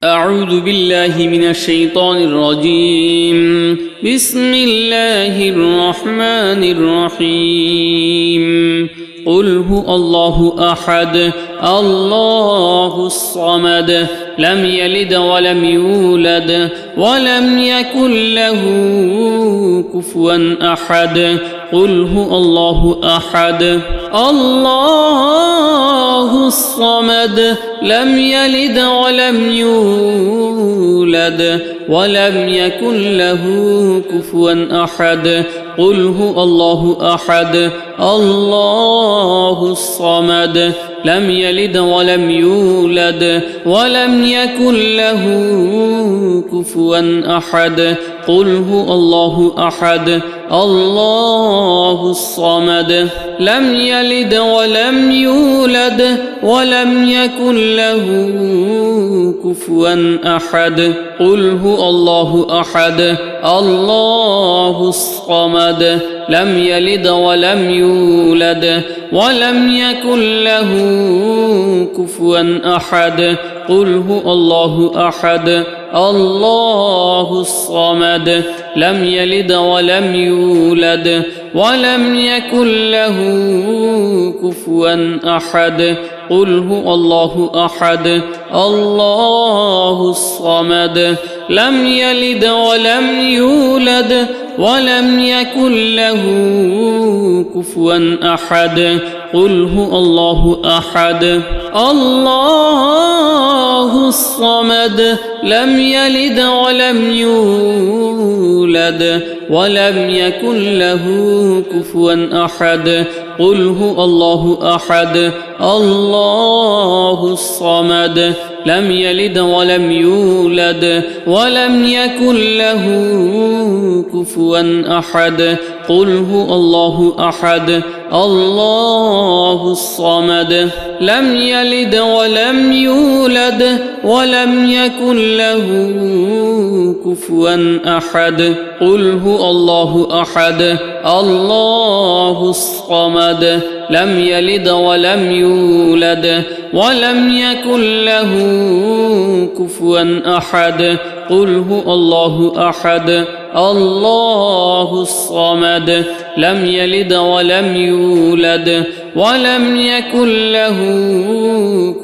أعوذ بالله من الشيطان الرجيم. بسم الله الرحمن الرحيم. قل هو الله أحد الله الصمد لم يلد ولم يولد ولم يكن له كفوا أحد. قل هو الله أحد الله الصمد لم يلد ولم يولد ولم يكن له كفوا أحد. قل هو الله أحد الله الصمد لم يلد ولم يولد ولم يكن له كفوا أحد. قل هو الله أحد الله الصمد لم يلد ولم يولد ولم يكن له كفوا أحد. قل هو الله أحد الله الصمد لم يلد ولم يولد ولم يكن له كفوا أحد. قل هو الله أحد الله الصمد لم يلد ولم يولد ولم يكن له كفوا أحد. قل هو الله أحد الله الصمد لم يلد ولم يولد ولم يكن له كفوا أحد. قل هو الله أحد الله الصمد لم يلد ولم يولد ولم يكن له كفوا أحد. قل هو الله أحد الله الصمد لم يلد ولم يولد ولم يكن له كفوا أحد. قل هو الله أحد الله الصمد لم يلد ولم يولد ولم يكن له كفوا أحد. قل هو الله أحد الله الصمد لم يلد ولم يولد ولم يكن له كفوا أحد. قل هو الله أحد الله الصمد لم يلد ولم يولد ولم يكن له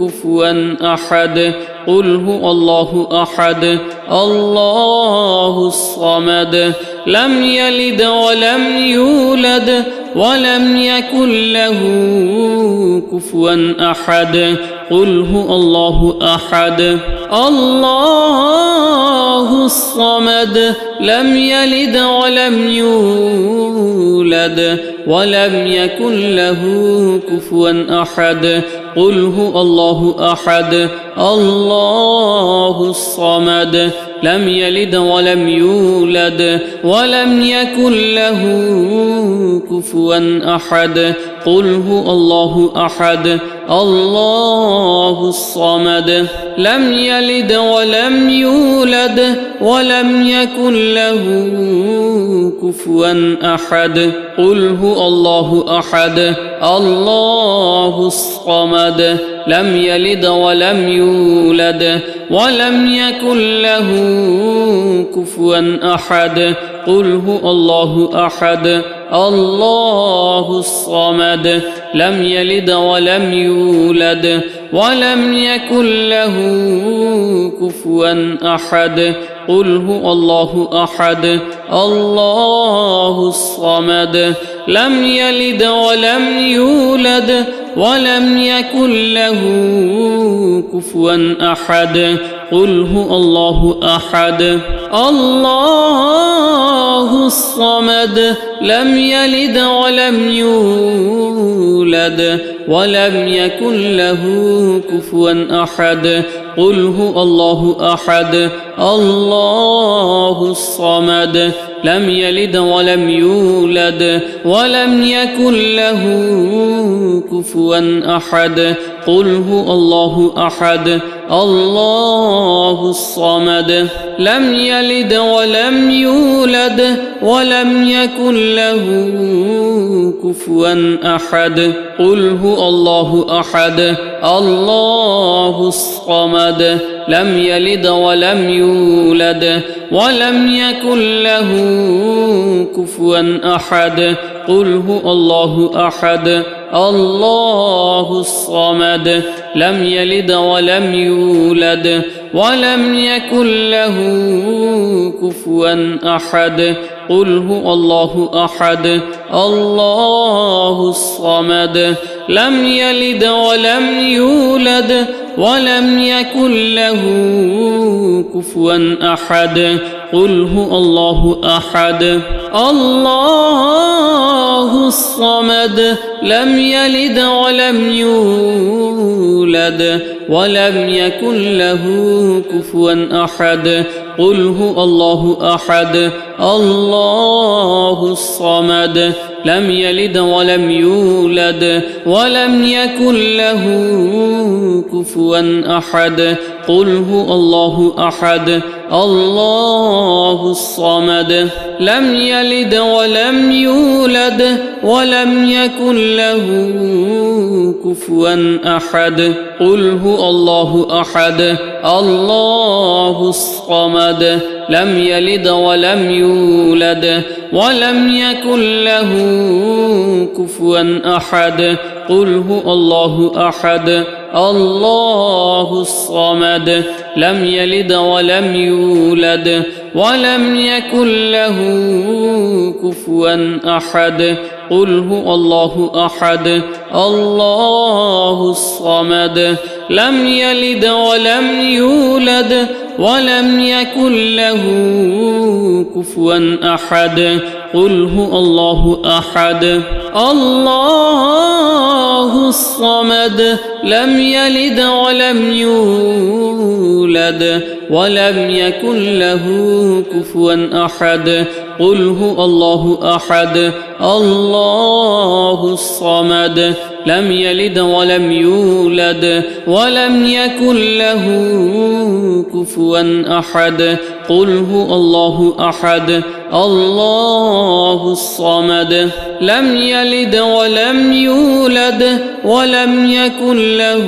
كفوا أحد. قل هو الله أحد الله الصمد لم يلد ولم يولد ولم يكن له كفوا أحد. قل هو الله أحد الله الصمد لم يلد ولم يولد ولم يكن له كفوا أحد. قل هو الله أحد الله الصمد لم يلد ولم يولد ولم يكن له كفوا أحد. قل هو الله أحد الله الصمد لم يلد ولم يولد ولم يكن له كفوا أحد. قل هو الله أحد الله الصمد لم يلد ولم يولد ولم يكن له كفوا أحد. قل هو الله أحد الله الصمد لم يلد ولم يولد ولم يكن له كفوا أحد. قل هو الله أحد الله الصمد لم يلد ولم يولد ولم يكن له كفوا أحد. قل هو الله أحد الله الصمد لم يلد ولم يولد ولم يكن له كفوا أحد. قل هو الله أحد الله الصمد لم يلد ولم يولد ولم يكن له كفوا أحد. قل هو الله أحد الله الصمد لم يلد ولم يولد ولم يكن له كفوا أحد قل هو الله أحد الله الصمد لم يلد ولم يولد ولم يكن له كفوا أحد قل هو الله أحد الله الصمد لم يلد ولم يولد ولم يكن له كفوا أحد قل هو الله أحد الله الصمد لم يلد ولم يولد ولم يكن له كفوا أحد قل هو الله أحد الله الصمد لم يلد ولم يولد ولم يكن له كفوا أحد قل هو الله أحد الله الصمد لم يلد ولم يولد ولم يكن له كفوا أحد قل هو الله أحد الله الصمد لم يلد ولم يولد ولم يكن له كفوا أحد قل هو الله أحد الله الصمد لم يلد ولم يولد ولم يكن له كفوا أحد قل هو الله أحد الله الصمد لم يلد ولم يولد ولم يكن له كفوا أحد قل هو الله أحد الله الصمد لم يلد ولم يولد ولم يكن له كفوا أحد قل هو الله أحد الله الصمد لم يلد ولم يولد ولم يكن له كفوا أحد قل هو الله أحد الله الصمد لم يلد ولم يولد ولم يكن له كفوا أحد قل هو الله أحد الله الصمد لم يلد ولم يولد ولم يكن له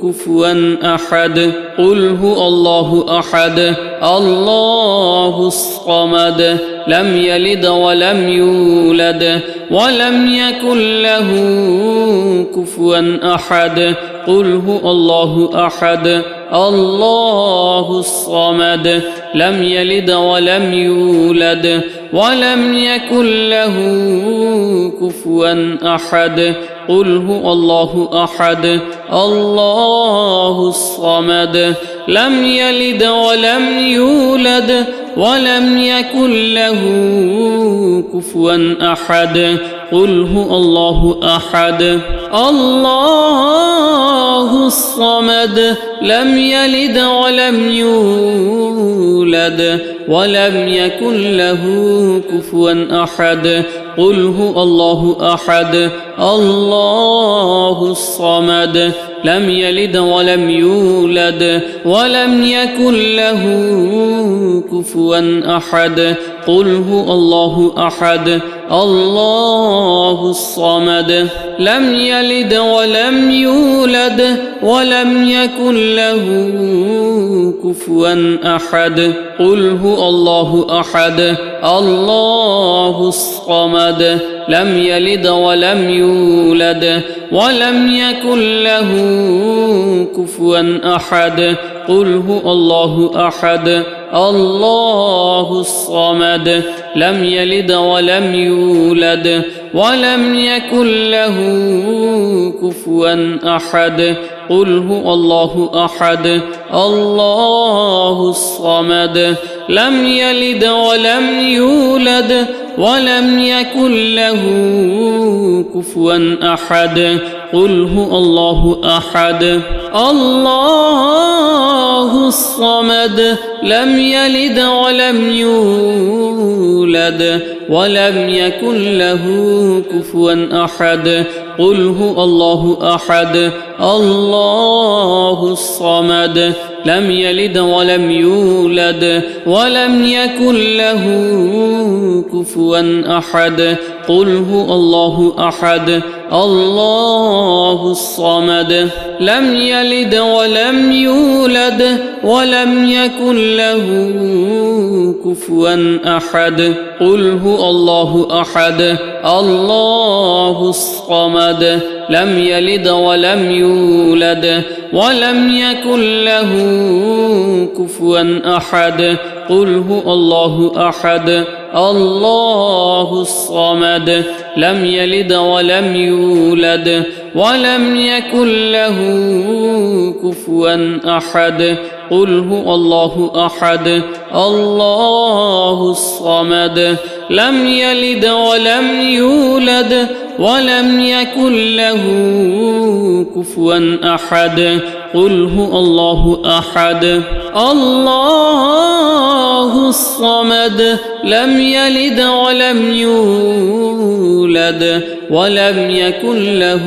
كفوا أحد قل هو الله أحد الله الصمد لم يلد ولم يولد ولم يكن له كفوا أحد قل هو الله أحد الله الصمد لم يلد ولم يولد ولم يكن له كفوا أحد قل هو الله أحد الله الصمد لم يلد ولم يولد ولم يكن له كفوا أحد قل هو الله أحد الله الصمد لم يلد ولم يولد ولم يكن له كفوا أحد قل هو الله أحد الله الصمد لم يلد ولم يولد ولم يكن له كفوا أحد قل هو الله أحد الله الصمد لم يلد ولم يولد ولم يكن له كفوا أحد قل هو الله أحد الله الصمد لم يلد ولم يولد ولم يكن له كفوا أحد قل هو الله أحد الله الصمد لم يلد ولم يولد ولم يكن له كفوا أحد قل هو الله أحد الله الصمد لم يلد ولم يولد ولم يكن له كفوا أحد قل هو الله أحد الله الصمد لم يلد ولم يولد ولم يكن له كفوا أحد قل هو الله أحد الله الصمد لم يلد ولم يولد ولم يكن له كفوا أحد قل هو الله أحد الله الصمد لم يلد ولم يولد ولم يكن له كفوا أحد قل هو الله أحد الله الصمد لم يلد ولم يولد ولم يكن له كفوا أحد قل هو الله أحد الله الصمد لم يلد ولم يولد ولم يكن له كفوا أحد قل هو الله أحد الله الصمد لم يلد ولم يولد ولم يكن له كفوا أحد قل هو الله أحد الله الصمد لم يلد ولم يولد ولم يكن له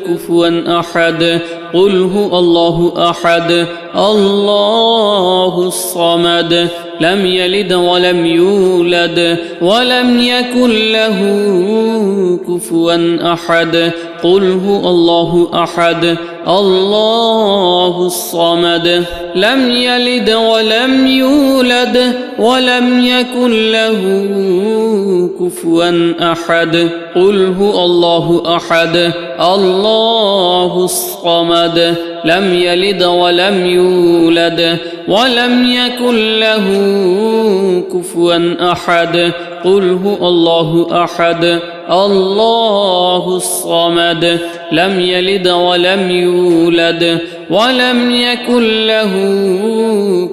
كفوا أحد قل هو الله أحد الله الصمد لم يلد ولم يولد ولم يكن له كفوا أحد قل هو الله أحد الله الصمد لم يلد ولم يولد ولم يكن له كفوا أحد قل هو الله أحد الله الصمد لم يلد ولم يولد ولم يكن له كفوا أحد قل هو الله أحد الله الصمد لم يلد ولم يولد ولم يكن له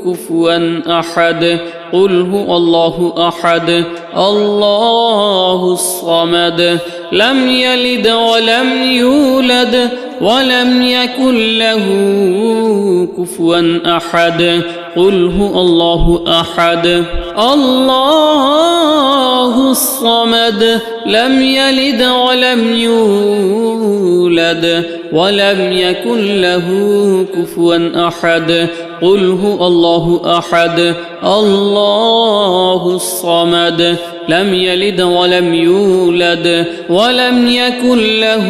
كفوا أحد قل هو الله أحد الله الصمد لم يلد ولم يولد ولم يكن له كفوا أحد قل هو الله أحد الله الصمد لم يلد ولم يولد ولم يكن له كفوا أحد قل هو الله أحد الله الصمد لم يلد ولم يولد ولم يكن له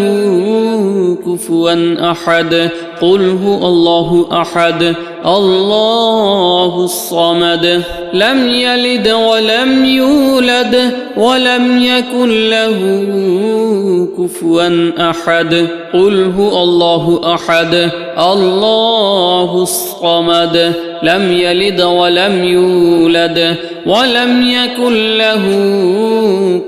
كفوا أحد قل هو الله أحد الله الصمد لم يلد ولم يولد ولم يكن له كفوا أحد قل هو الله أحد الله الصمد لم يلد ولم يولد ولم يكن له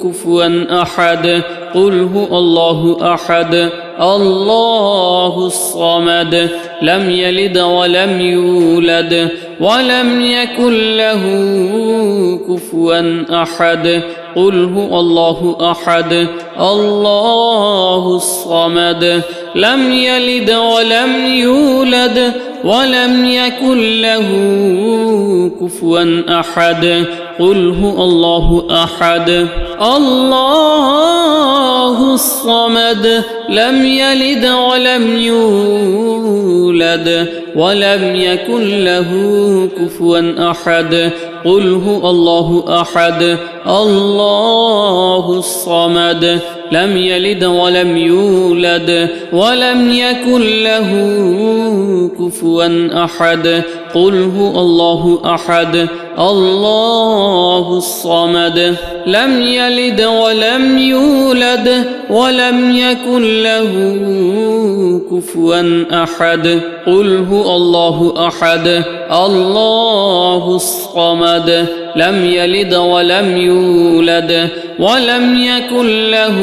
كفوا أحد قل هو الله أحد الله الصمد لم يلد ولم يولد ولم يكن له كفوا أحد قل هو الله أحد الله الصمد لم يلد ولم يولد ولم يكن له كفوا أحد قل هو الله أحد الله الصمد لم يلد ولم يولد ولم يكن له كفوا أحد قل هو الله أحد الله الصمد لم يلد ولم يولد ولم يكن له كفوا أحد قل هو الله أحد الله الصمد لم يلد ولم يولد ولم يكن له كفوا أحد قل هو الله أحد الله الصمد لم يلد ولم يولد ولم يكن له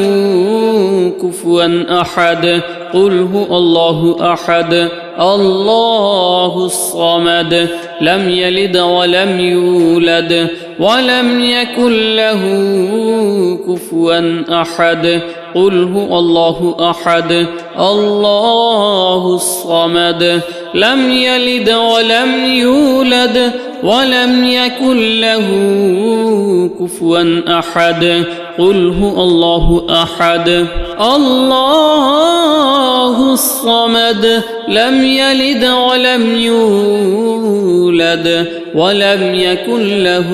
كفوا أحد قل هو الله أحد الله الصمد لم يلد ولم يولد ولم يكن له كفوا أحد قل هو الله أحد الله الصمد لم يلد ولم يولد ولم يكن له كفوا أحد قل هو الله أحد الله الصمد لم يلد ولم يولد ولم يكن له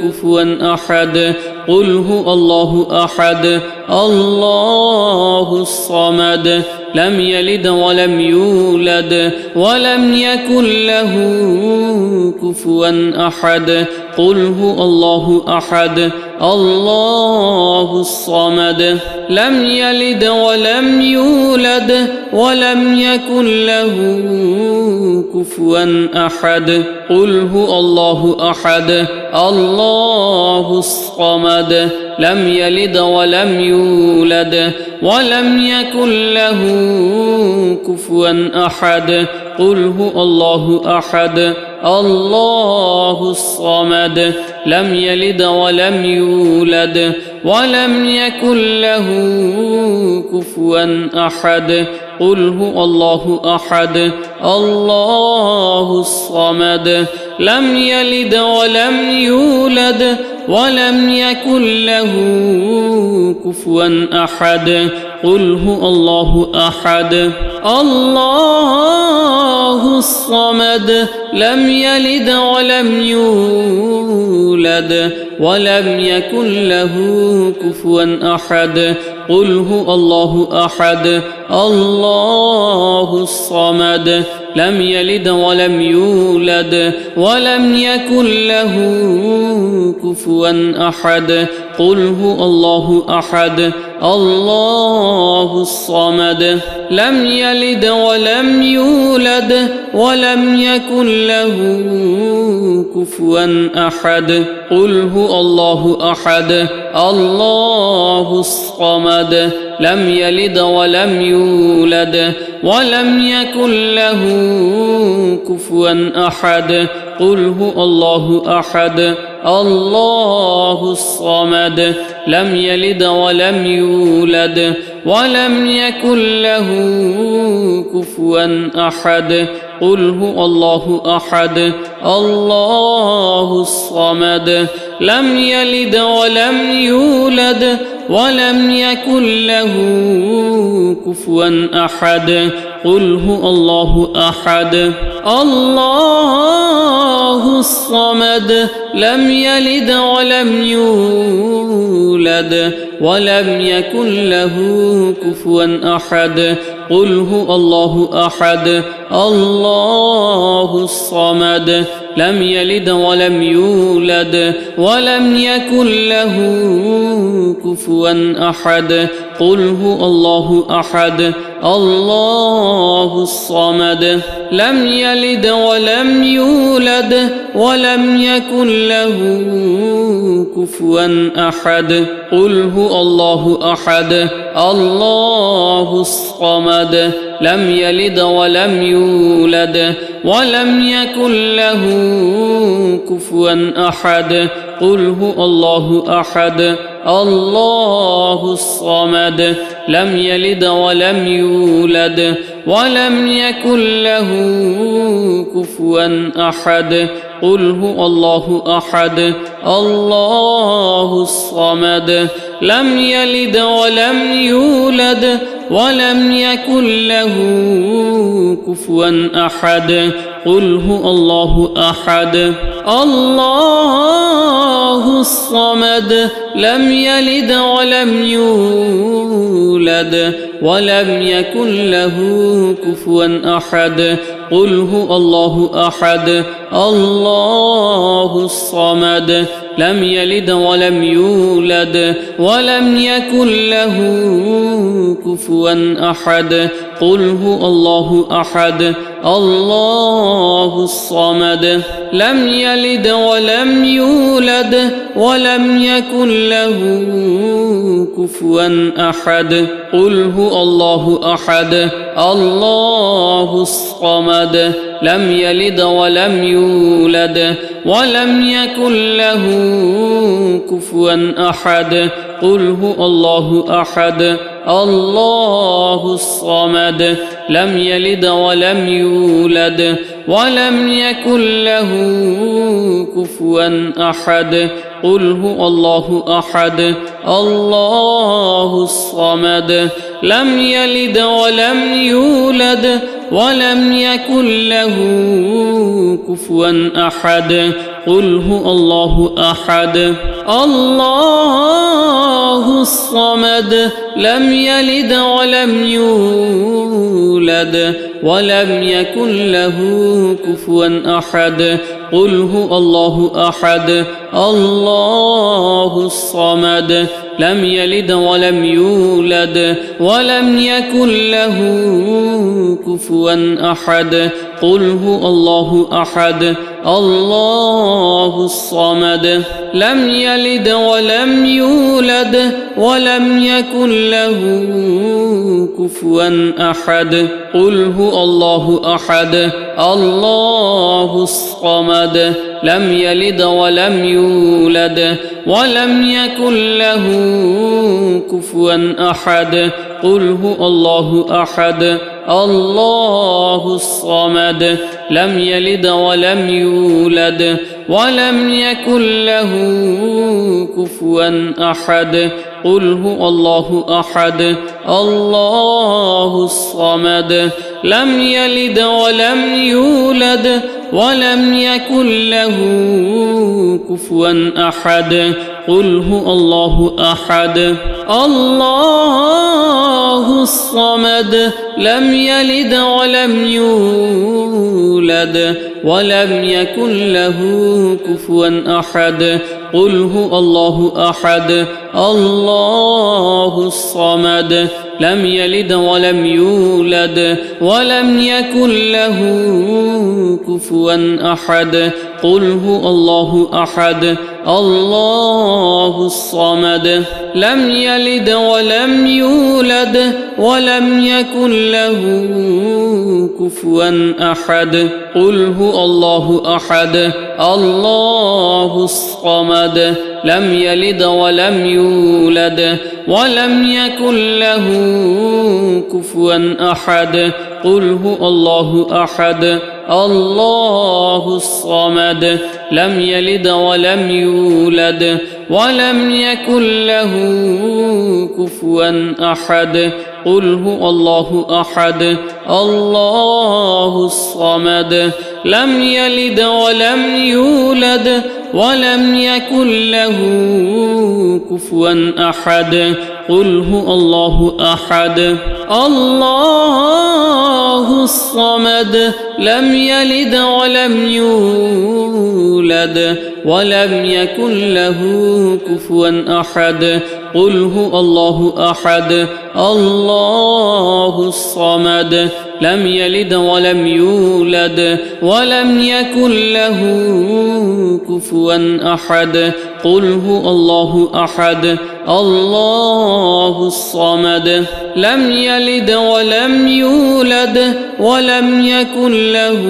كفوا أحد قل هو الله أحد الله الصمد لم يلد ولم يولد ولم يكن له كفوا أحد قل هو الله أحد الله الصمد لم يلد ولم يولد ولم يكن له كفوا أحد قل هو الله أحد الله الصمد لم يلد ولم يولد ولم يكن له كفوا أحد قل هو الله أحد الله الصمد لم يلد ولم يولد ولم يكن له كفوا أحد قل هو الله أحد الله الصمد لم يلد ولم يولد ولم يكن له كفوا أحد قل هو الله أحد الله الصمد لم يلد ولم يولد ولم يكن له كفوا أحد قل هو الله أحد الله الصمد لم يلد ولم يولد ولم يكن له كفوا أحد قل هو الله أحد الله الصمد لم يلد ولم يولد ولم يكن له كفوا أحد قل هو الله أحد الله الصمد لم يلد ولم يولد ولم يكن له كفوا أحد قل هو الله أحد الله الصمد لم يلد ولم يولد ولم يكن له كفوا أحد قل هو الله أحد الله الصمد لم يلد ولم يولد ولم يكن له كفوا أحد قل هو الله أحد الله الصمد لم يلد ولم يولد ولم يكن له كفوا أحد قل هو الله أحد الله الصمد لم يلد ولم يولد ولم يكن له كفوا أحد قل هو الله أحد الله الصمد لم يلد ولم يولد ولم يكن له كفوا أحد قل هو الله أحد الله الصمد لم يلد ولم يولد ولم يكن له كفوا أحد قل هو الله أحد الله الصمد لم يلد ولم يولد ولم يكن له كفوا أحد قل هو الله أحد الله الصمد لم يلد ولم يولد ولم يكن له كفوا أحد قل هو الله أحد الله الصمد لم يلد ولم يولد ولم يكن له كفوا أحد قل هو الله أحد الله الصمد لم يلد ولم يولد ولم يكن له كفوا أحد قل هو الله أحد الله الصمد لم يلد ولم يولد ولم يكن له كفوا أحد قل هو الله أحد الله الصمد لم يلد ولم يولد ولم يكن له كفوا أحد قل هو الله أحد الله الصمد لم يلد ولم يولد ولم يكن له كفوا أحد قل هو الله أحد الله الصمد لم يلد ولم يولد ولم يكن له كفوا أحد قل هو الله أحد الله الصمد لم يلد ولم يولد ولم يكن له كفوا أحد قل هو الله أحد الله الصمد لم يلد ولم يولد ولم يكن له كفوا أحد قل هو الله أحد الله الصمد لم يلد ولم يولد ولم يكن له كفوا أحد قل هو الله أحد الله الصمد لم يلد ولم يولد ولم يكن له كفوا أحد قل هو الله أحد الله الصمد لم يلد ولم يولد ولم يكن له كفوا أحد قل هو الله أحد الله الصمد لم يلد ولم يولد ولم يكن له كفوا أحد قل هو الله أحد الله الصمد لم يلد ولم يولد ولم يكن له كفوا أحد قل هو الله أحد الله الصمد لم يلد ولم يولد ولم يكن له كفوا أحد قل هو الله أحد الله الصمد لم يلد ولم يولد ولم يكن له كفوا أحد قل هو الله أحد الله الصمد لم يلد ولم يولد ولم يكن له كفوا أحد قل هو الله أحد الله الصمد لم يلد ولم يولد ولم يكن له كفوا أحد قل هو الله أحد الله الصمد لم يلد ولم يولد ولم يكن له كفوا أحد قل هو الله أحد الله الصمد لم يلد ولم يولد ولم يكن له كفوا أحد قل هو الله أحد الله الصمد لم يلد ولم يولد ولم يكن له كفوا أحد قل هو الله أحد الله الصمد لم يلد ولم يولد ولم يكن له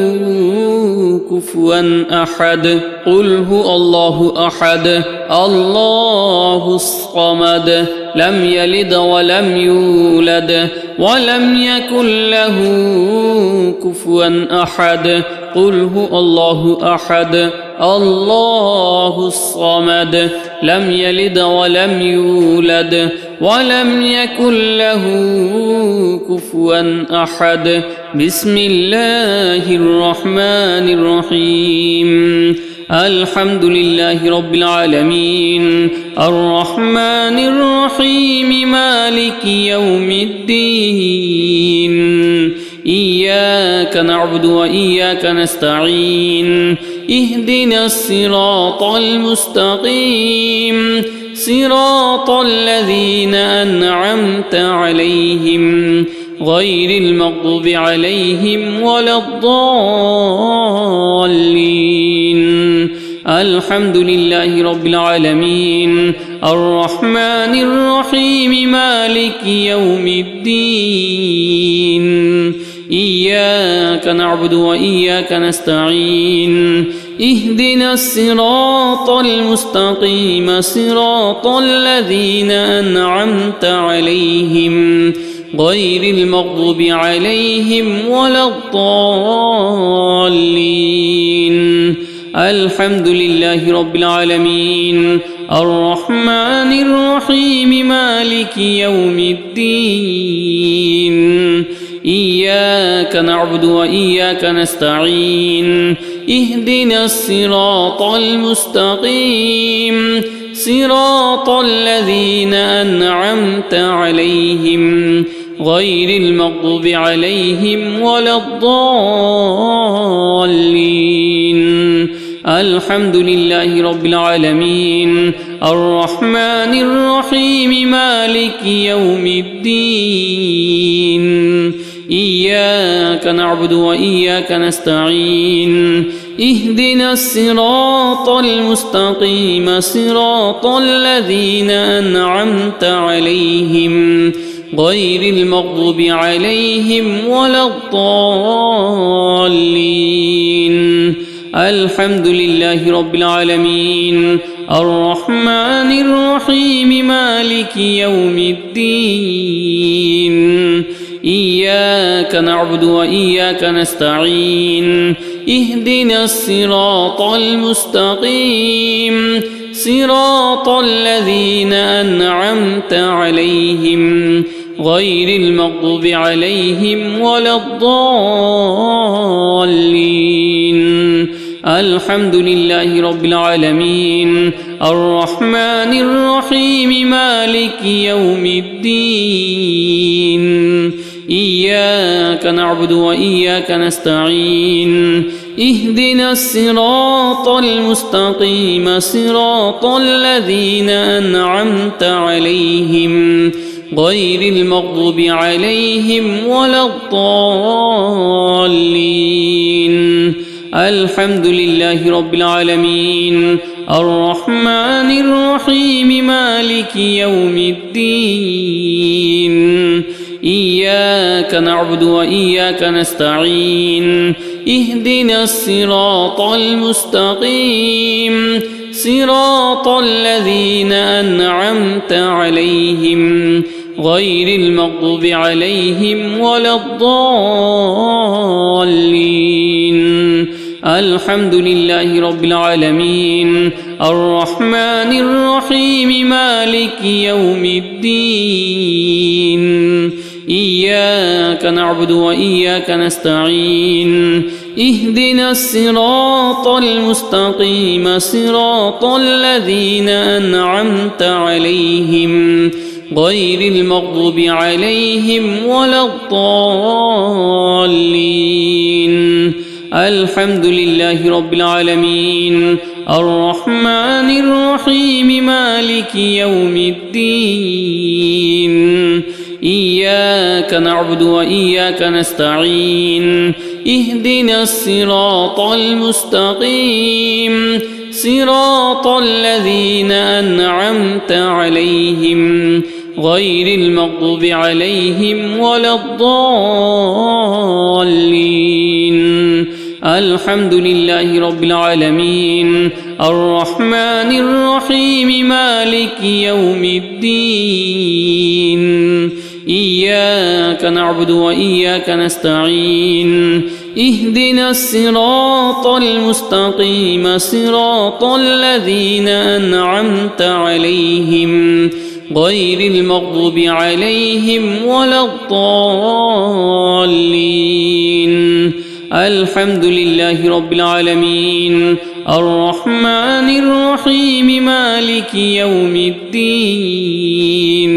كفوا أحد قل هو الله أحد الله الصمد لم يلد ولم يولد ولم يكن له كفوا أحد قل هو الله أحد الله الصمد لم يلد ولم يولد ولم يكن له كفوا أحد بسم الله الرحمن الرحيم الحمد لله رب العالمين الرحمن الرحيم مالك يوم الدين إياك نعبد وإياك نستعين اهدنا الصراط المستقيم صراط الذين أنعمت عليهم غير المغضوب عليهم ولا الضالين الحمد لله رب العالمين الرحمن الرحيم مالك يوم الدين إياك نعبد وإياك نستعين اهدنا الصراط المستقيم صراط الذين أنعمت عليهم غير المغضوب عليهم ولا الضالين. الحمد لله رب العالمين الرحمن الرحيم مالك يوم الدين. إياك نعبد وإياك نستعين اهدنا الصراط المستقيم صراط الذين أنعمت عليهم غير المغضوب عليهم ولا الضالين. الحمد لله رب العالمين الرحمن الرحيم مالك يوم الدين. إياك نعبد وإياك نستعين اهدنا الصراط المستقيم صراط الذين أنعمت عليهم غير المغضوب عليهم ولا الضالين. الحمد لله رب العالمين الرحمن الرحيم مالك يوم الدين. إياك نعبد وإياك نستعين اهدنا الصراط المستقيم صراط الذين أنعمت عليهم غير المغضوب عليهم ولا الضالين. الحمد لله رب العالمين الرحمن الرحيم مالك يوم الدين. إياك نعبد وإياك نستعين اهدنا الصراط المستقيم صراط الذين أنعمت عليهم غير المغضوب عليهم ولا الضالين. الحمد لله رب العالمين الرحمن الرحيم مالك يوم الدين. إياك نعبد وإياك نستعين اهدنا الصراط المستقيم صراط الذين أنعمت عليهم غير المغضوب عليهم ولا الضالين. الحمد لله رب العالمين الرحمن الرحيم مالك يوم الدين. إياك نعبد وإياك نستعين اهدنا الصراط المستقيم صراط الذين أنعمت عليهم غير المغضوب عليهم ولا الضالين. الحمد لله رب العالمين الرحمن الرحيم مالك يوم الدين. إياك نعبد وإياك نستعين اهدنا الصراط المستقيم صراط الذين أنعمت عليهم غير المغضوب عليهم ولا الضالين. الحمد لله رب العالمين الرحمن الرحيم مالك يوم الدين. إياك نعبد وإياك نستعين اهدنا الصراط المستقيم صراط الذين أنعمت عليهم غير المغضوب عليهم ولا الضالين. الحمد لله رب العالمين الرحمن الرحيم مالك يوم الدين.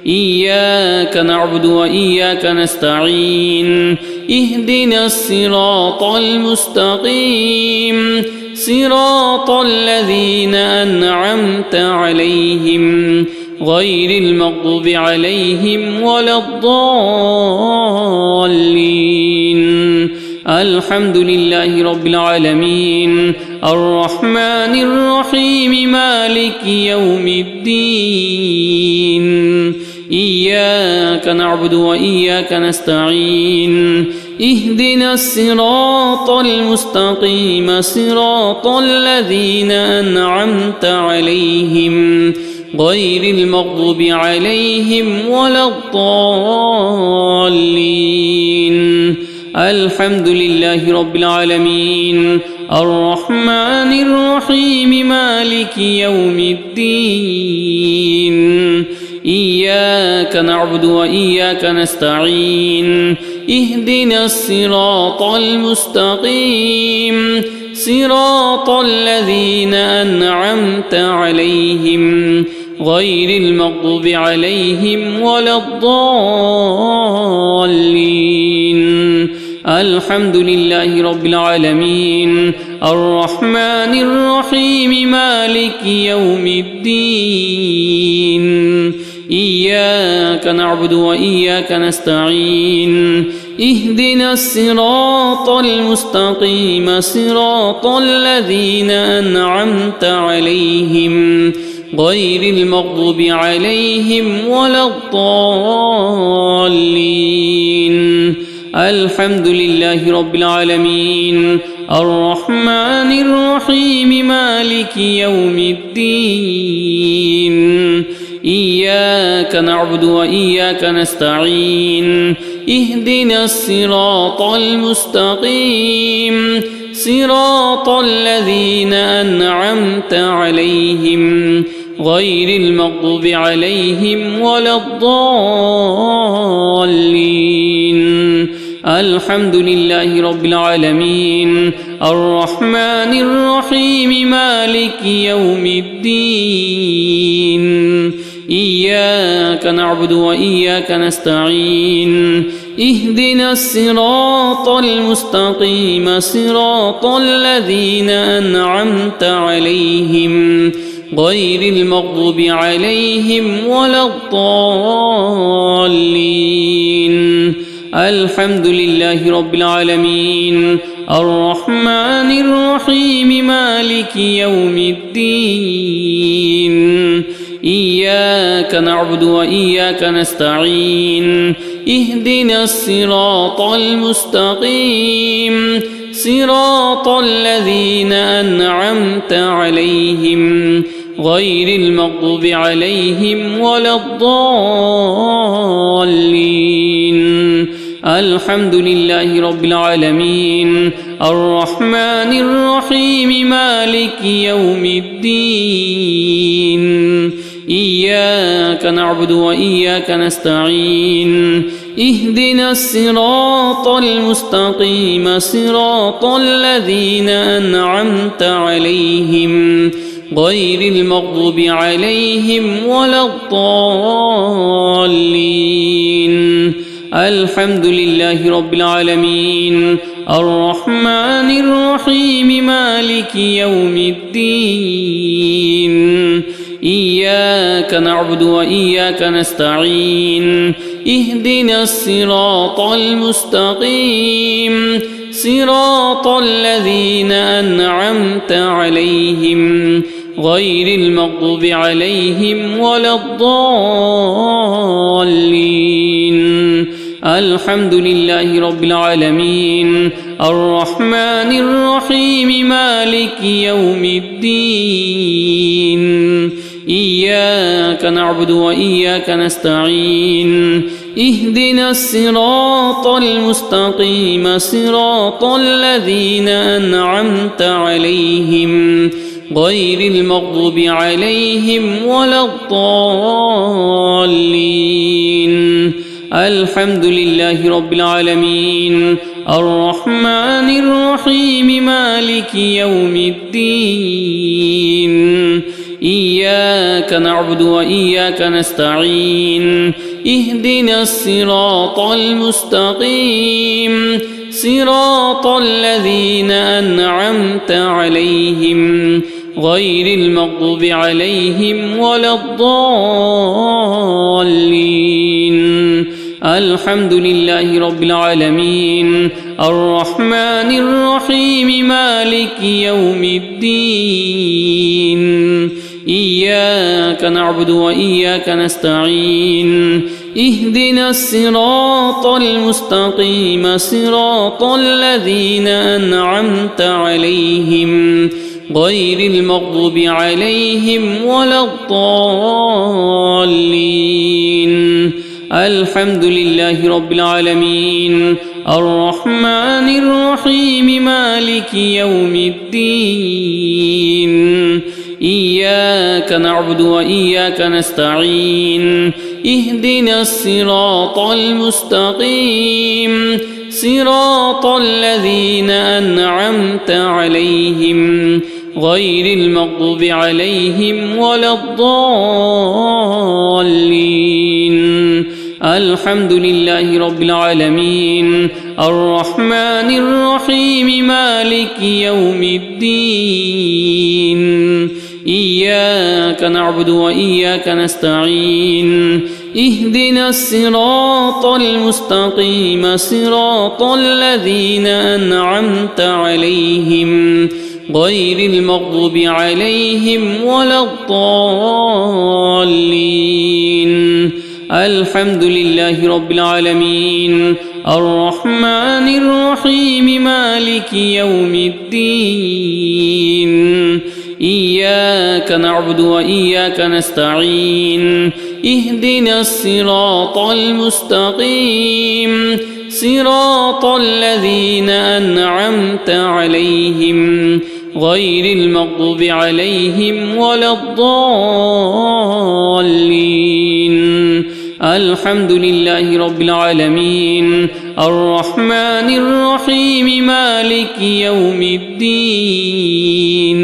إياك نعبد وإياك نستعين اهدنا الصراط المستقيم صراط الذين أنعمت عليهم غير المغضوب عليهم ولا الضالين. الحمد لله رب العالمين الرحمن الرحيم مالك يوم الدين. إياك نعبد وإياك نستعين اهدنا الصراط المستقيم صراط الذين أنعمت عليهم غير المغضوب عليهم ولا الضالين. الحمد لله رب العالمين الرحمن الرحيم مالك يوم الدين إياك نعبد وإياك نستعين اهدنا الصراط المستقيم صراط الذين أنعمت عليهم غير المغضوب عليهم ولا الضالين. الحمد لله رب العالمين الرحمن الرحيم مالك يوم الدين إياك نعبد وإياك نستعين اهدنا الصراط المستقيم صراط الذين أنعمت عليهم غير المغضوب عليهم ولا الضالين. الحمد لله رب العالمين الرحمن الرحيم مالك يوم الدين إياك نعبد وإياك نستعين اهدنا الصراط المستقيم صراط الذين أنعمت عليهم غير المغضوب عليهم ولا الضالين. الحمد لله رب العالمين الرحمن الرحيم مالك يوم الدين إياك نعبد وإياك نستعين اهدنا الصراط المستقيم صراط الذين أنعمت عليهم غير المغضوب عليهم ولا الضالين. الحمد لله رب العالمين الرحمن الرحيم مالك يوم الدين إياك نعبد وإياك نستعين اهدنا الصراط المستقيم صراط الذين أنعمت عليهم غير المغضوب عليهم ولا الضالين. الحمد لله رب العالمين الرحمن الرحيم مالك يوم الدين إياك نعبد وإياك نستعين اهدنا الصراط المستقيم صراط الذين أنعمت عليهم غير المغضوب عليهم ولا الضالين. الحمد لله رب العالمين الرحمن الرحيم مالك يوم الدين إياك نعبد وإياك نستعين اهدنا الصراط المستقيم صراط الذين أنعمت عليهم غير المغضوب عليهم ولا الضالين. الحمد لله رب العالمين الرحمن الرحيم مالك يوم الدين إياك نعبد وإياك نستعين اهدنا الصراط المستقيم صراط الذين أنعمت عليهم غير المغضوب عليهم ولا الضالين. الحمد لله رب العالمين الرحمن الرحيم مالك يوم الدين إياك نعبد وإياك نستعين اهدنا الصراط المستقيم صراط الذين أنعمت عليهم غير المغضوب عليهم ولا الضالين. الحمد لله رب العالمين الرحمن الرحيم مالك يوم الدين إياك إياك نعبد وإياك نستعين اهدنا الصراط المستقيم صراط الذين أنعمت عليهم غير المغضوب عليهم ولا الضالين الحمد لله رب العالمين الرحمن الرحيم مالك يوم الدين إياك نعبد وإياك نستعين اهدنا الصراط المستقيم صراط الذين أنعمت عليهم غير المغضوب عليهم ولا الضالين الحمد لله رب العالمين الرحمن الرحيم مالك يوم الدين إياك نعبد وإياك نستعين اهدنا الصراط المستقيم صراط الذين أنعمت عليهم غير المغضوب عليهم ولا الضالين الحمد لله رب العالمين الرحمن الرحيم مالك يوم الدين إياك نعبد وإياك نستعين اهدنا الصراط المستقيم صراط الذين أنعمت عليهم غير المغضوب عليهم ولا الضالين الحمد لله رب العالمين الرحمن الرحيم مالك يوم الدين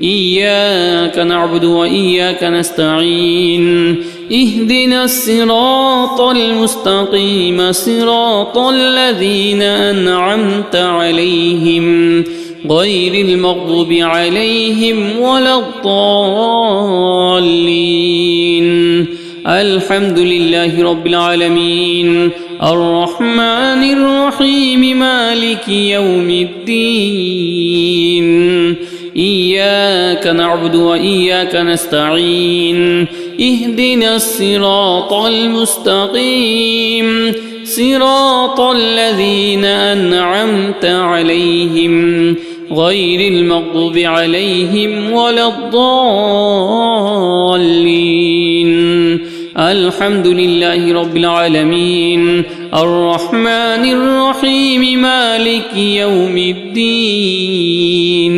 إياك نعبد وإياك نستعين اهدنا الصراط المستقيم صراط الذين أنعمت عليهم غير المغضوب عليهم ولا الضالين الحمد لله رب العالمين الرحمن الرحيم مالك يوم الدين إياك نعبد وإياك نستعين اهدنا الصراط المستقيم صراط الذين أنعمت عليهم غير المغضوب عليهم ولا الضالين الحمد لله رب العالمين الرحمن الرحيم مالك يوم الدين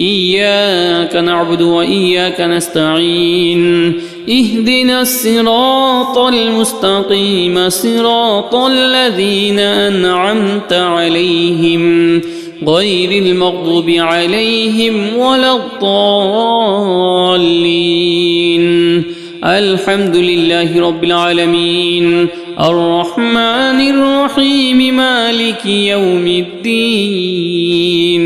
إياك نعبد وإياك نستعين اهدنا الصراط المستقيم صراط الذين أنعمت عليهم غير المغضوب عليهم ولا الضالين الحمد لله رب العالمين الرحمن الرحيم مالك يوم الدين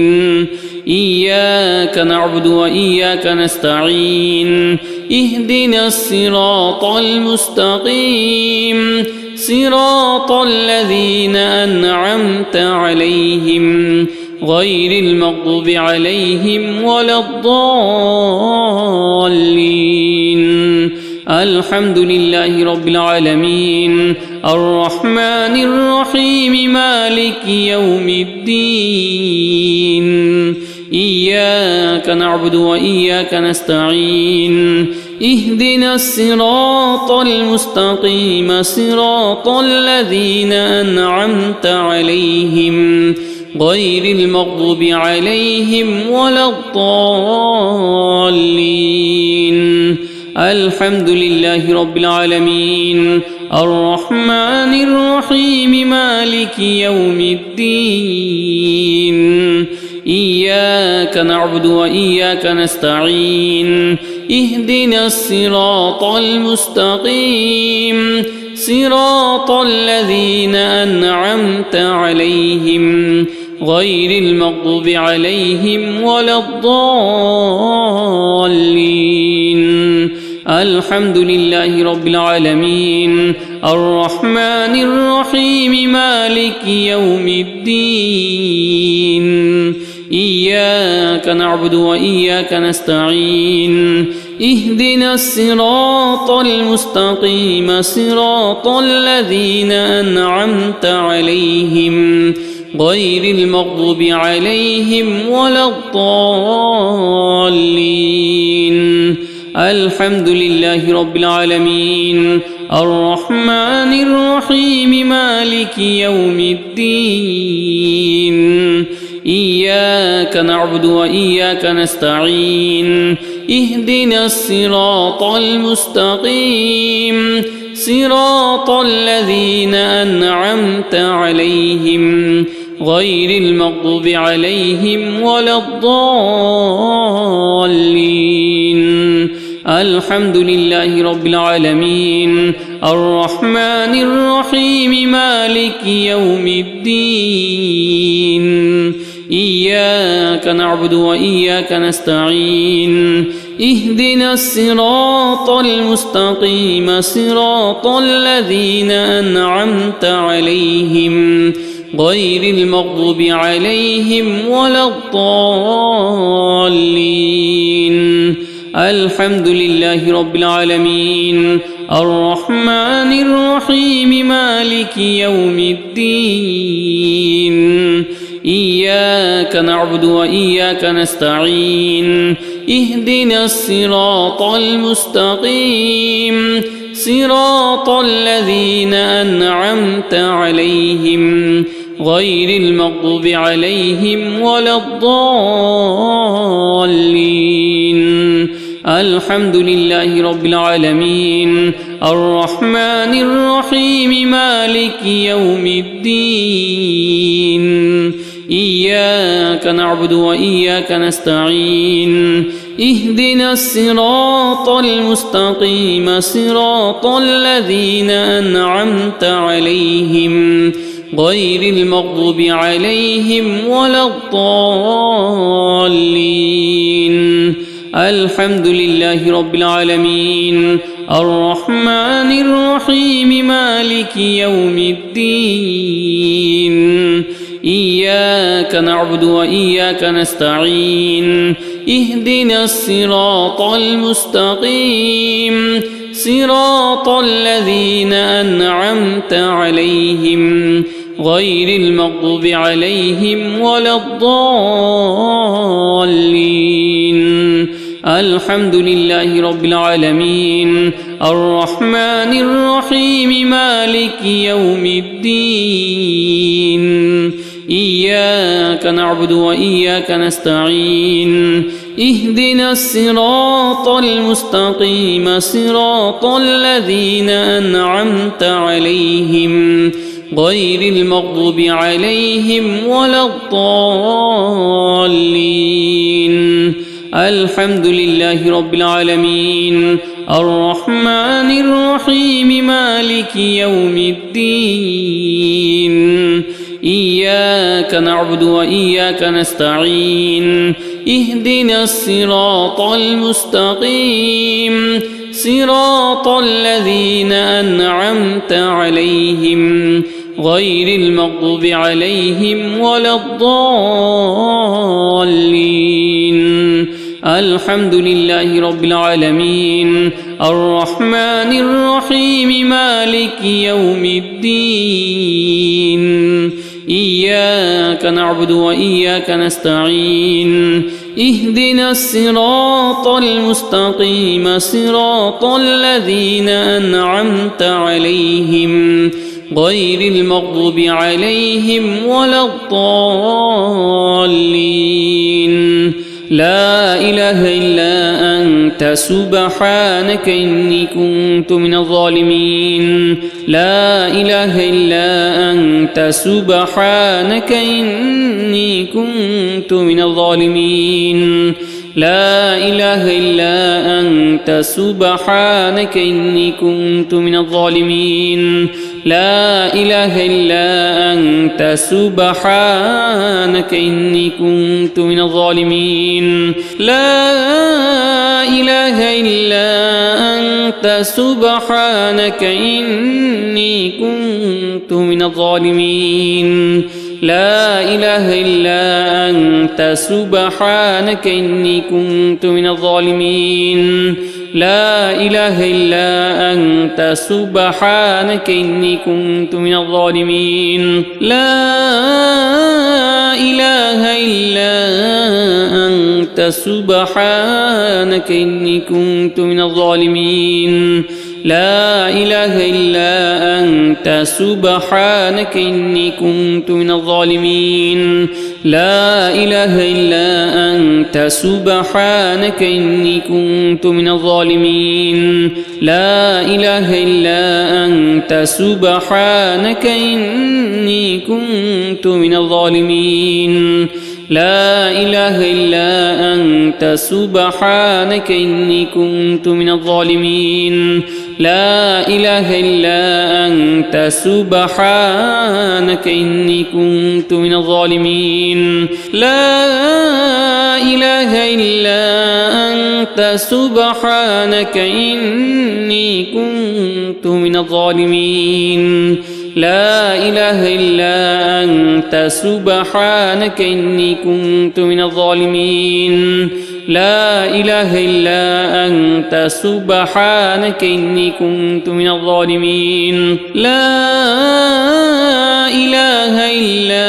إياك نعبد وإياك نستعين اهدنا الصراط المستقيم صراط الذين أنعمت عليهم غير المغضوب عليهم ولا الضالين الحمد لله رب العالمين الرحمن الرحيم مالك يوم الدين إياك نعبد وإياك نستعين اهدنا الصراط المستقيم صراط الذين أنعمت عليهم غير المغضوب عليهم ولا الضالين الحمد لله رب العالمين الرحمن الرحيم مالك يوم الدين إياك نعبد وإياك نستعين اهدنا الصراط المستقيم صراط الذين أنعمت عليهم غير المغضوب عليهم ولا الضالين الحمد لله رب العالمين الرحمن الرحيم مالك يوم الدين إياك نعبد وإياك نستعين اهدنا الصراط المستقيم صراط الذين أنعمت عليهم غير المغضوب عليهم ولا الضالين الحمد لله رب العالمين الرحمن الرحيم مالك يوم الدين إياك نعبد وإياك نستعين اهدنا الصراط المستقيم صراط الذين أنعمت عليهم غير المغضوب عليهم ولا الضالين الحمد لله رب العالمين الرحمن الرحيم مالك يوم الدين إياك نعبد وإياك نستعين اهدنا الصراط المستقيم صراط الذين أنعمت عليهم غير المغضوب عليهم ولا الضالين الحمد لله رب العالمين الرحمن الرحيم مالك يوم الدين إياك نعبد وإياك نستعين اهدنا الصراط المستقيم صراط الذين أنعمت عليهم غير المغضوب عليهم ولا الضالين الحمد لله رب العالمين الرحمن الرحيم مالك يوم الدين إياك نعبد وإياك نستعين اهدنا الصراط المستقيم صراط الذين أنعمت عليهم غير المغضوب عليهم ولا الضالين الحمد لله رب العالمين الرحمن الرحيم مالك يوم الدين إياك نعبد وإياك نستعين اهدنا الصراط المستقيم صراط الذين أنعمت عليهم غير المغضوب عليهم ولا الضالين الحمد لله رب العالمين الرحمن الرحيم مالك يوم الدين إياك نعبد وإياك نستعين اهدنا الصراط المستقيم صراط الذين أنعمت عليهم غير المغضوب عليهم ولا الضالين الحمد لله رب العالمين الرحمن الرحيم مالك يوم الدين إياك نعبد وإياك نستعين اهدنا الصراط المستقيم صراط الذين أنعمت عليهم غير المغضوب عليهم ولا الضالين الحمد لله رب العالمين الرحمن الرحيم مالك يوم الدين إياك نعبد وإياك نستعين اهدنا الصراط المستقيم صراط الذين أنعمت عليهم غير المغضوب عليهم ولا الضالين لا إله إلا أنت سبحانك إني كنت من الظالمين لا إله إلا أنت سبحانك إني كنت من الظالمين لا إله إلا أنت سبحانك إني كنت من الظالمين لا إله إلا أنت سبحانك إني كنت من الظالمين لا إله إلا أنت سبحانك إني كنت من الظالمين لا إله إلا أنت سبحانك إني كنت من الظالمين لا إله إلا أنت سبحانك إني كنت من الظالمين لا إله إلا أنت سبحانك إني كنت من الظالمين لا إله إلا أنت سبحانك إني كنت من الظالمين لا إله إلا أنت سبحانك إني كنت من الظالمين لا إله إلا أنت سبحانك إني كنت من الظالمين لا إله إلا أنت سبحانك إني كنت من الظالمين لا إله إلا أنت سبحانك إني كنت من الظالمين لا إله إلا أنت سبحانك إني كنت من الظالمين لا إله إلا أنت سبحانك إني كنت من الظالمين لا إله إلا أنت سبحانك إني كنت من الظالمين لا إله إلا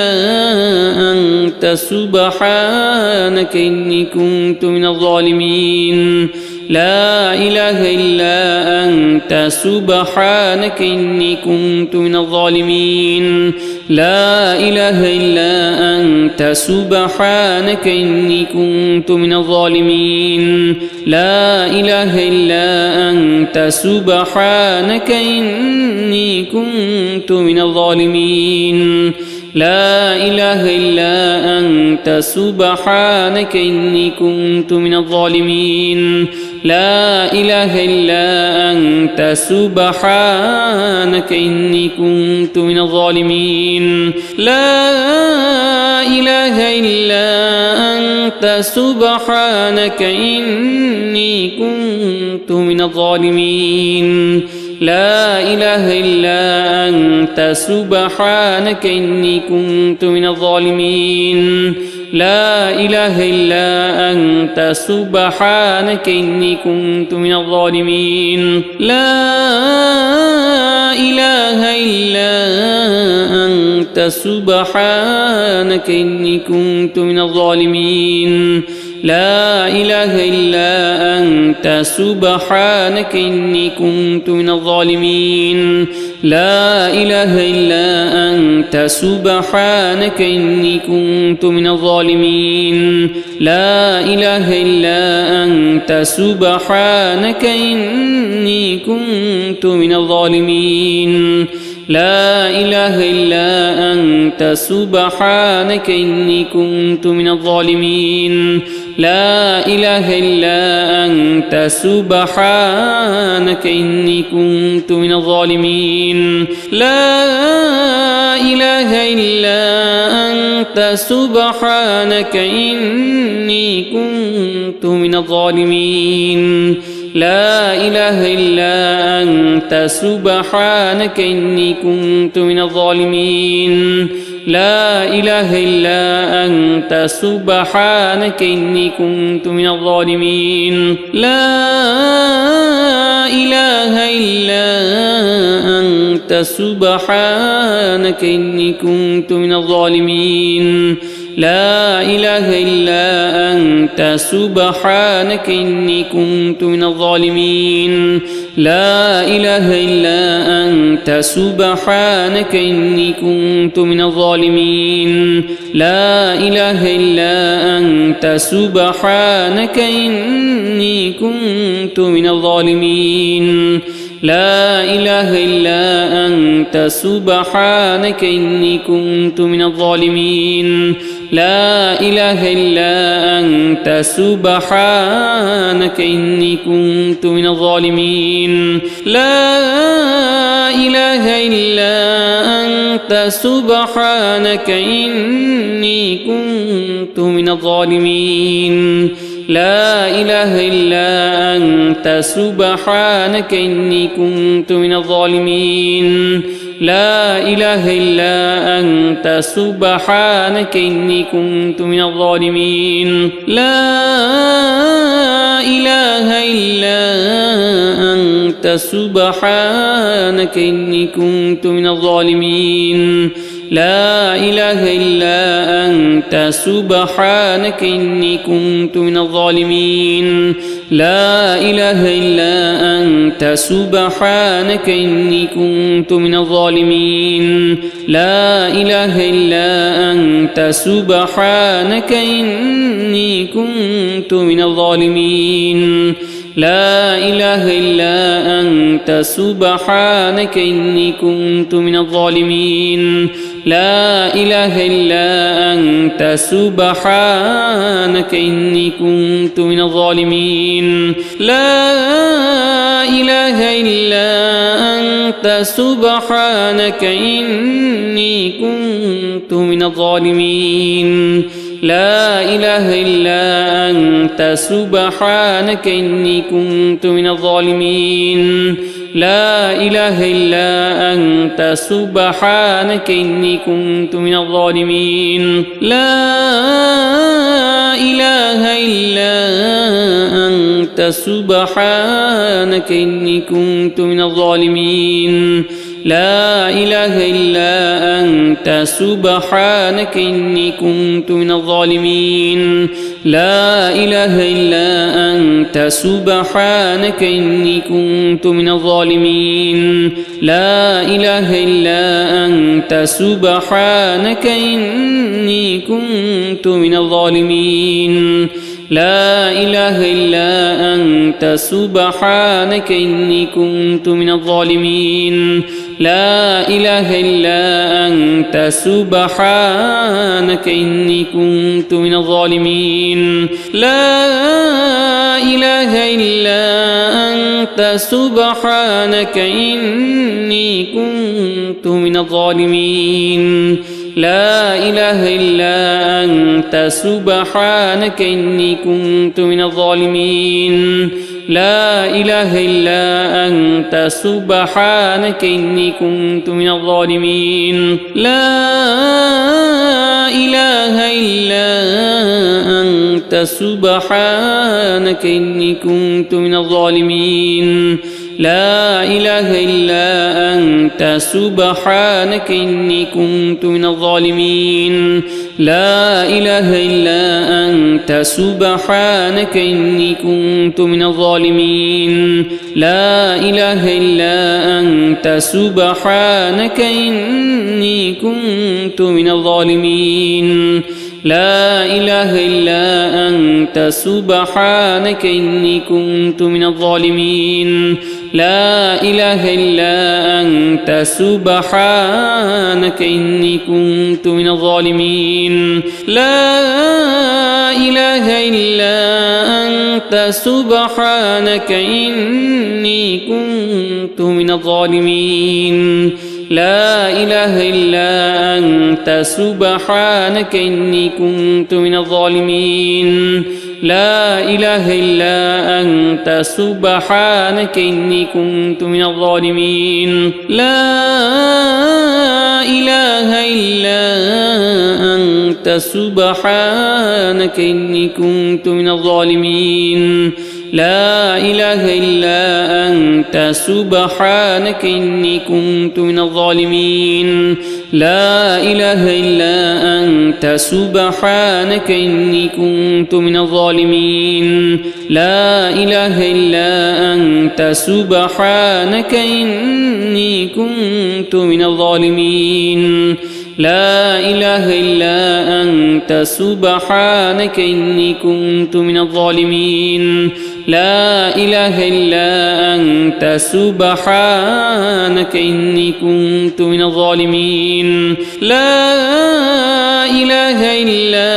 أنت سبحانك إني كنت من الظالمين لا إله إلا أنت سبحانك إني كنت من الظالمين لا إله إلا أنت سبحانك إني كنت من الظالمين لا إله إلا أنت سبحانك إني كنت من الظالمين لا إله إلا أنت سبحانك إني كنت من الظالمين لا إله إلا أنت سبحانك إني كنت من الظالمين لا إله إلا أنت سبحانك إني كنت من الظالمين لا إله إلا أنت سبحانك إني كنت من الظالمين لا إله إلا أنت سبحانك إني كنت من الظالمين لا إله إلا أنت سبحانك إني كنت من الظالمين لا إله إلا أنت سبحانك إني كنت من الظالمين لا إله إلا أنت سبحانك إني كنت من الظالمين لا إله إلا أنت سبحانك إني كنت من الظالمين لا إله إلا أنت سبحانك إني كنت من الظالمين لا إله إلا أنت سبحانك إني كنت من الظالمين لا إله إلا أنت سبحانك إني كنت من الظالمين لا إله إلا أنت سبحانك إني كنت من الظالمين لا إله إلا أنت سبحانك إني كنت من الظالمين لا إله إلا أنت سبحانك إني كنت من الظالمين لا إله إلا أنت سبحانك إني كنت من الظالمين لا إله إلا أنت سبحانك إني كنت من الظالمين لا إله إلا أنت سبحانك إني كنت من الظالمين لا إله إلا أنت سبحانك إني كنت من الظالمين لا إله إلا أنت سبحانك إني كنت من الظالمين لا إله إلا أنت سبحانك إني كنت من الظالمين لا إله إلا أنت سبحانك إني كنت من الظالمين لا إله إلا أنت سبحانك إني كنت من الظالمين لا إله إلا أنت سبحانك إني كنت من الظالمين لا إله إلا أنت سبحانك إني كنت من الظالمين لا إله إلا أنت سبحانك إني كنت من الظالمين لا إله إلا أنت سبحانك إني كنت من الظالمين لا إله إلا أنت سبحانك إني كنت من الظالمين لا إله إلا أنت سبحانك إني كنت من الظالمين لا إله إلا أنت سبحانك إني كنت من الظالمين لا إله إلا أنت سبحانك إني كنت من الظالمين لا إله إلا أنت سبحانك إني كنت من الظالمين لا إله إلا أنت سبحانك إني كنت من الظالمين لا إله إلا أنت سبحانك إني كنت من الظالمين لا إله إلا أنت سبحانك إني كنت من الظالمين لا إله إلا أنت سبحانك إني كنت من الظالمين لا إله إلا أنت سبحانك إني كنت من الظالمين لا إله إلا أنت سبحانك إني كنت من الظالمين لا إله إلا أنت سبحانك إني كنت من الظالمين لا إله إلا أنت سبحانك إني كنت من الظالمين لا إله إلا أنت سبحانك إني كنت من الظالمين لا إله إلا أنت سبحانك إني كنت من الظالمين لا إله إلا أنت سبحانك إني كنت من الظالمين لا إله إلا أنت سبحانك إني كنت من الظالمين لا إله إلا أنت سبحانك إني كنت من الظالمين لا إله إلا أنت سبحانك إني كنت من الظالمين لا إله إلا أنت سبحانك إني كنت من الظالمين لا إله إلا أنت سبحانك إني كنت من الظالمين لا إله إلا أنت سبحانك إني كنت من الظالمين لا إله إلا أنت سبحانك إني كنت من الظالمين لا إله إلا أنت سبحانك إني كنت من الظالمين لا إله إلا أنت سبحانك إني كنت من الظالمين لا إله إلا أنت سبحانك إني كنت من الظالمين لا إله إلا أنت سبحانك إني كنت من الظالمين لا إله إلا أنت سبحانك إني كنت من الظالمين لا إله إلا أنت سبحانك إني كنت من الظالمين لا إله إلا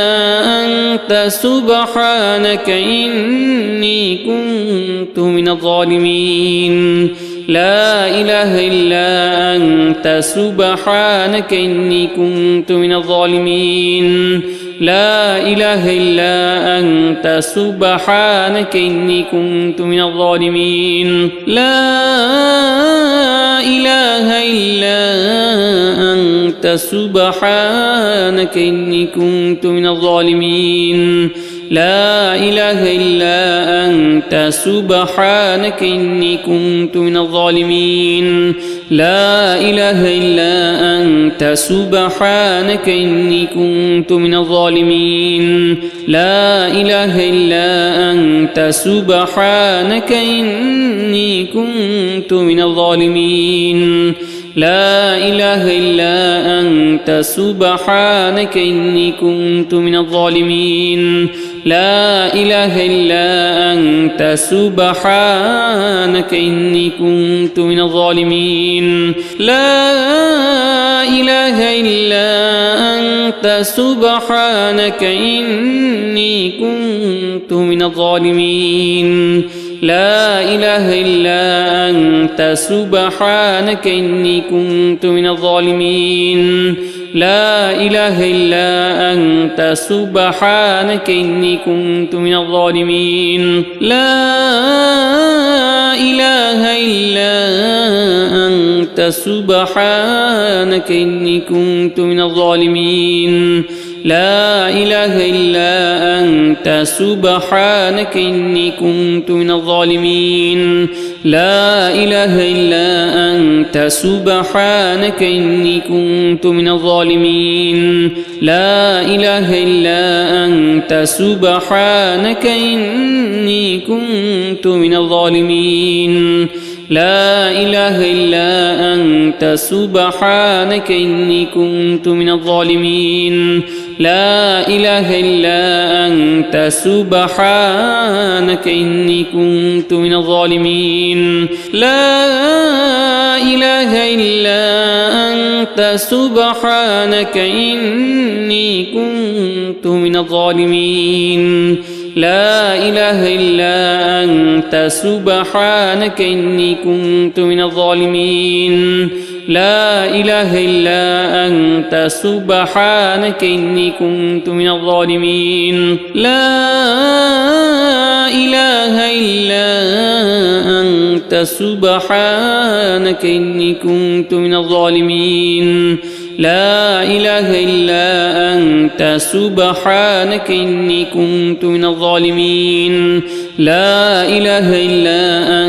أنت سبحانك إني كنت من الظالمين لا إله إلا أنت سبحانك إني كنت من الظالمين لا إله إلا أنت سبحانك إني كنت من الظالمين لا إله إلا أنت سبحانك إني كنت من الظالمين لا إله إلا أنت سبحانك إني كنت من الظالمين لا إله إلا أنت سبحانك إني كنت من الظالمين لا إله إلا أنت سبحانك إني كنت من الظالمين لا إله إلا أنت سبحانك إني كنت من الظالمين لا إله إلا أنت سبحانك إني كنت من الظالمين لا إله إلا أنت سبحانك إني كنت من الظالمين لا إله إلا أنت سبحانك إني كنت من الظالمين لا إله إلا أنت سبحانك إني كنت من الظالمين لا إله إلا أنت سبحانك إني كنت من الظالمين لا إله إلا أنت سبحانك إني كنت من الظالمين لا إله إلا أنت سبحانك إني كنت من الظالمين لا إله إلا أنت سبحانك إني كنت من الظالمين لا إله إلا أنت سبحانك إني كنت من الظالمين لا إله إلا أنت سبحانك إني كنت من الظالمين لا إله إلا أنت سبحانك إني كنت من الظالمين لا إله إلا أنت سبحانك إني كنت من الظالمين لا إله إلا أنت سبحانك إني كنت من الظالمين لا إله إلا أنت سبحانك إني كنت من الظالمين لا إله إلا أنت سبحانك إني كنت من الظالمين لا إله إلا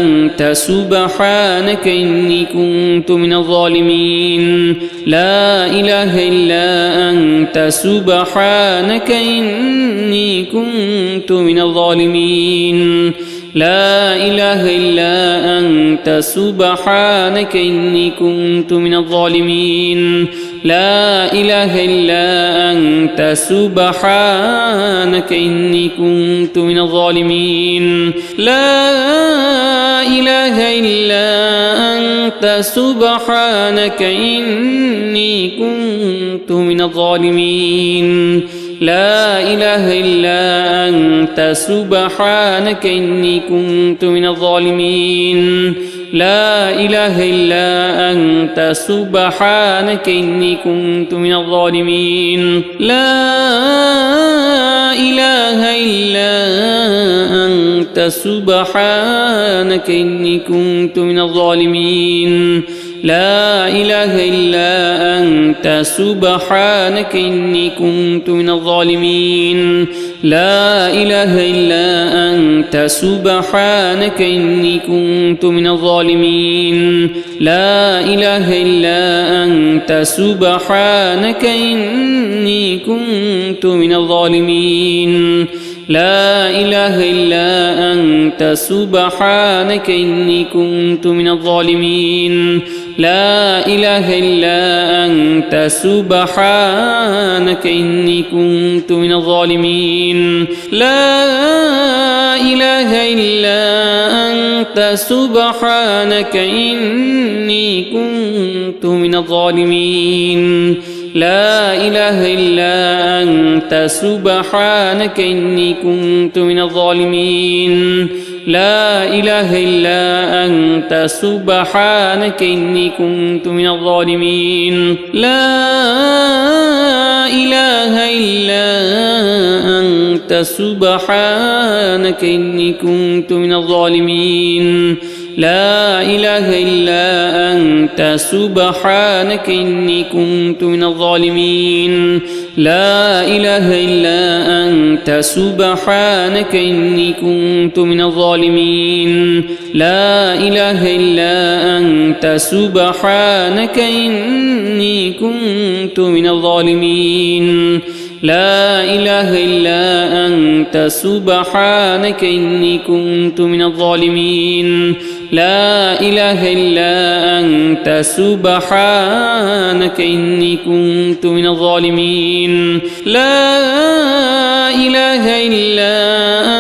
أنت سبحانك إني كنت من الظالمين لا إله إلا أنت سبحانك إني كنت من الظالمين لا إله إلا أنت سبحانك إني كنت من الظالمين لا إله إلا أنت سبحانك إني كنت من الظالمين لا إله إلا أنت سبحانك إني كنت من الظالمين لا إله إلا أنت سبحانك إني كنت من الظالمين لا إله إلا أنت سبحانك إني كنت من الظالمين لا إله إلا أنت سبحانك إني كنت من الظالمين لا إله إلا أنت سبحانك إني كنت من الظالمين لا إله إلا أنت سبحانك إني كنت من الظالمين لا إله إلا أنت سبحانك إني كنت من الظالمين لا إله إلا أنت سبحانك إني كنت من الظالمين لا إله إلا أنت سبحانك إني كنت من الظالمين لا إله إلا أنت سبحانك إني كنت من الظالمين لا إله إلا أنت سبحانك إني كنت من الظالمين لا إله إلا أنت سبحانك إني كنت من الظالمين لا إله إلا أنت سبحانك إني كنت من الظالمين لا إله إلا أنت سبحانك إني كنت من الظالمين لا إله إلا أنت سبحانك إني كنت من الظالمين لا إله إلا أنت سبحانك إني كنت من الظالمين لا إله إلا أنت سبحانك إني كنت من الظالمين لا إله إلا أنت سبحانك إني كنت من الظالمين لا إله إلا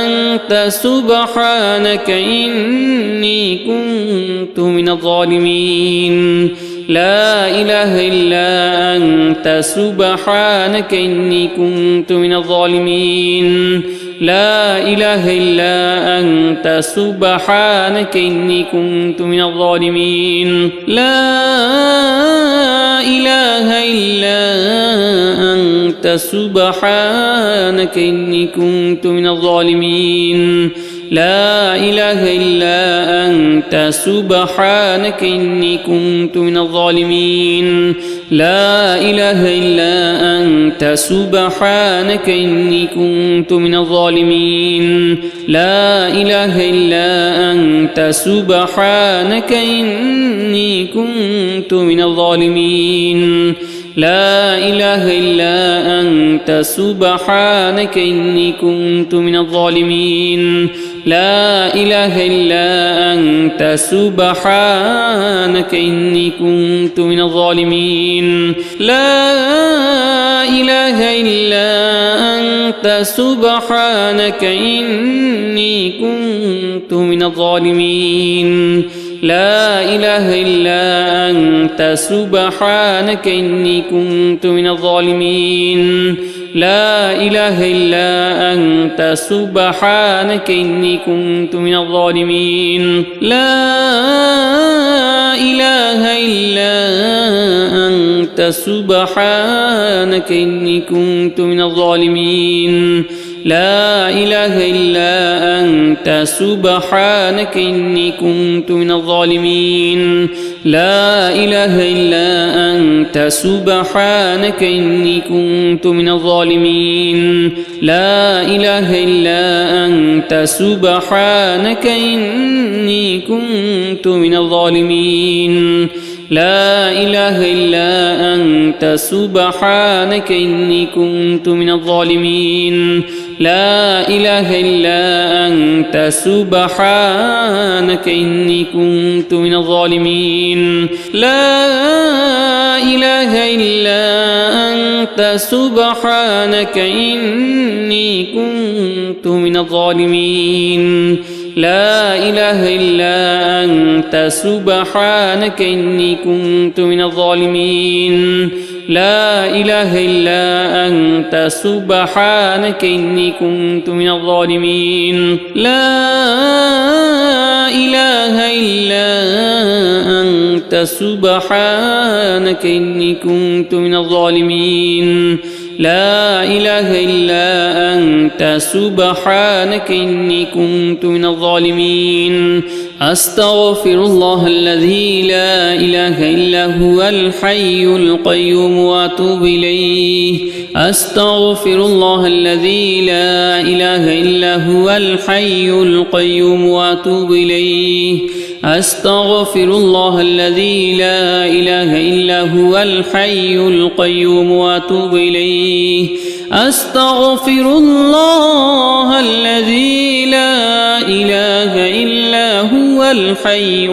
أنت سبحانك إني كنت من الظالمين لا إله إلا أنت سبحانك إني كنت من الظالمين لا إله إلا أنت سبحانك إني كنت من الظالمين لا إله إلا أنت سبحانك إني كنت من الظالمين لا إله إلا أنت سبحانك إني كنت من الظالمين لا إله إلا أنت سبحانك إني كنت من الظالمين لا إله إلا أنت سبحانك إني كنت من الظالمين لا إله إلا أنت سبحانك إني كنت من الظالمين لا إله إلا أنت سبحانك إني كنت من الظالمين لا إله إلا أنت سبحانك إني كنت من الظالمين لا إله إلا أنت سبحانك إني كنت من الظالمين لا إله إلا أنت سبحانك إني كنت من الظالمين لا إله إلا أنت سبحانك إني كنت من الظالمين لا إله إلا أنت سبحانك إني كنت من الظالمين لا إله إلا أنت سبحانك إني كنت من الظالمين لا إله إلا أنت سبحانك إني كنت من الظالمين لا إله إلا أنت سبحانك إني كنت من الظالمين لا إله إلا أنت سبحانك إني كنت من الظالمين لا إله إلا أنت سبحانك إني كنت من الظالمين لا إله إلا أنت سبحانك إني كنت من الظالمين لا إله إلا أنت سبحانك إني كنت من الظالمين لا إله إلا أنت سبحانك إني كنت من الظالمين لا إله إلا أنت سبحانك إني كنت من الظالمين أستغفر الله الذي لا إله إلا هو الحي القيوم وأتوب إليه أستغفر الله الذي لا إله إلا هو الحي القيوم وأتوب إليه أستغفر الله الذي لا إله إلا هو الحي القيوم وأتوب إليه أستغفر الله الذي لا إله إلا هو الحي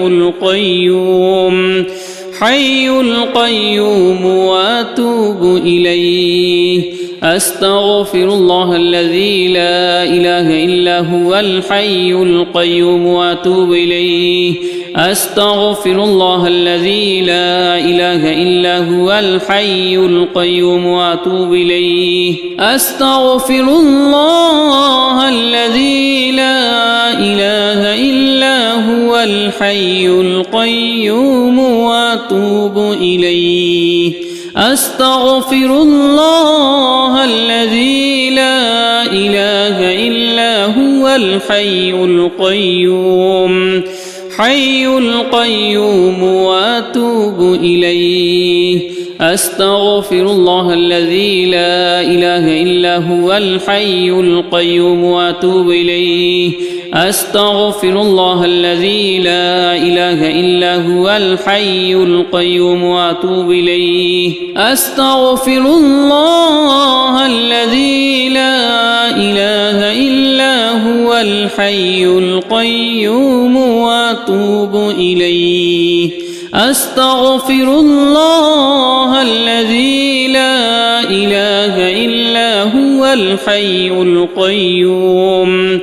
القيوم وأتوب إليه أستغفر الله الذي لا إله إلا هو الحي القيوم وأتوب إليه أستغفر الله الذي لا إله إلا هو الحي القيوم وأتوب إليه أستغفر الله الذي لا إله الحي القيوم وأتوب إليه أستغفر الله الذي لا إله إلا هو الحي القيوم حي القيوم وأتوب إليه أستغفر الله الذي لا إله إلا هو الحي القيوم وأتوب إليه أستغفر الله الذي لا إله إلا هو الحي القيوم وأتوب إليه أستغفر الله الذي لا إله إلا هو الحي القيوم وأتوب إليه أستغفر الله الذي لا إله إلا هو الحي القيوم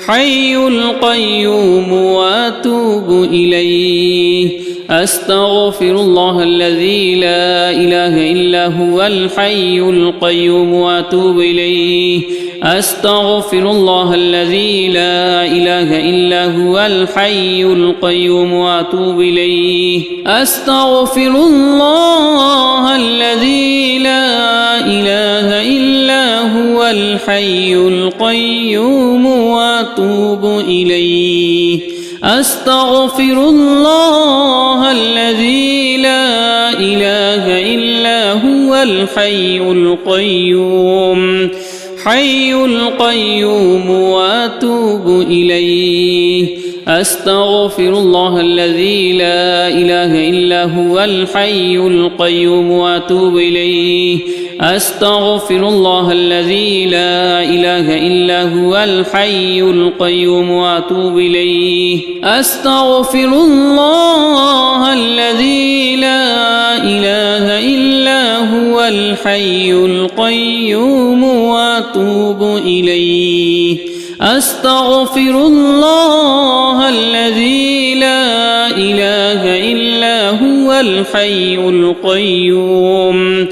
حي القيوم وأتوب إليه أستغفر الله الذي لا إله إلا هو الحي القيوم وأتوب إليه أستغفر الله الذي لا إله إلا هو الحي القيوم وأتوب إليه أستغفر الله الذي لا إله إلا هو الحي القيوم وأتوب إليه أستغفر الله الذي لا إله إلا هو الحي القيوم حي القيوم وأتوب إليه أستغفر الله الذي لا إله إلا هو الحي القيوم وأتوب إليه أستغفر الله الذي لا إله إلا هو الحي القيوم وأتوب إليه أستغفر الله الذي لا إله إلا هو الحي القيوم وأتوب إليه أستغفر الله الذي لا إله إلا هو الحي القيوم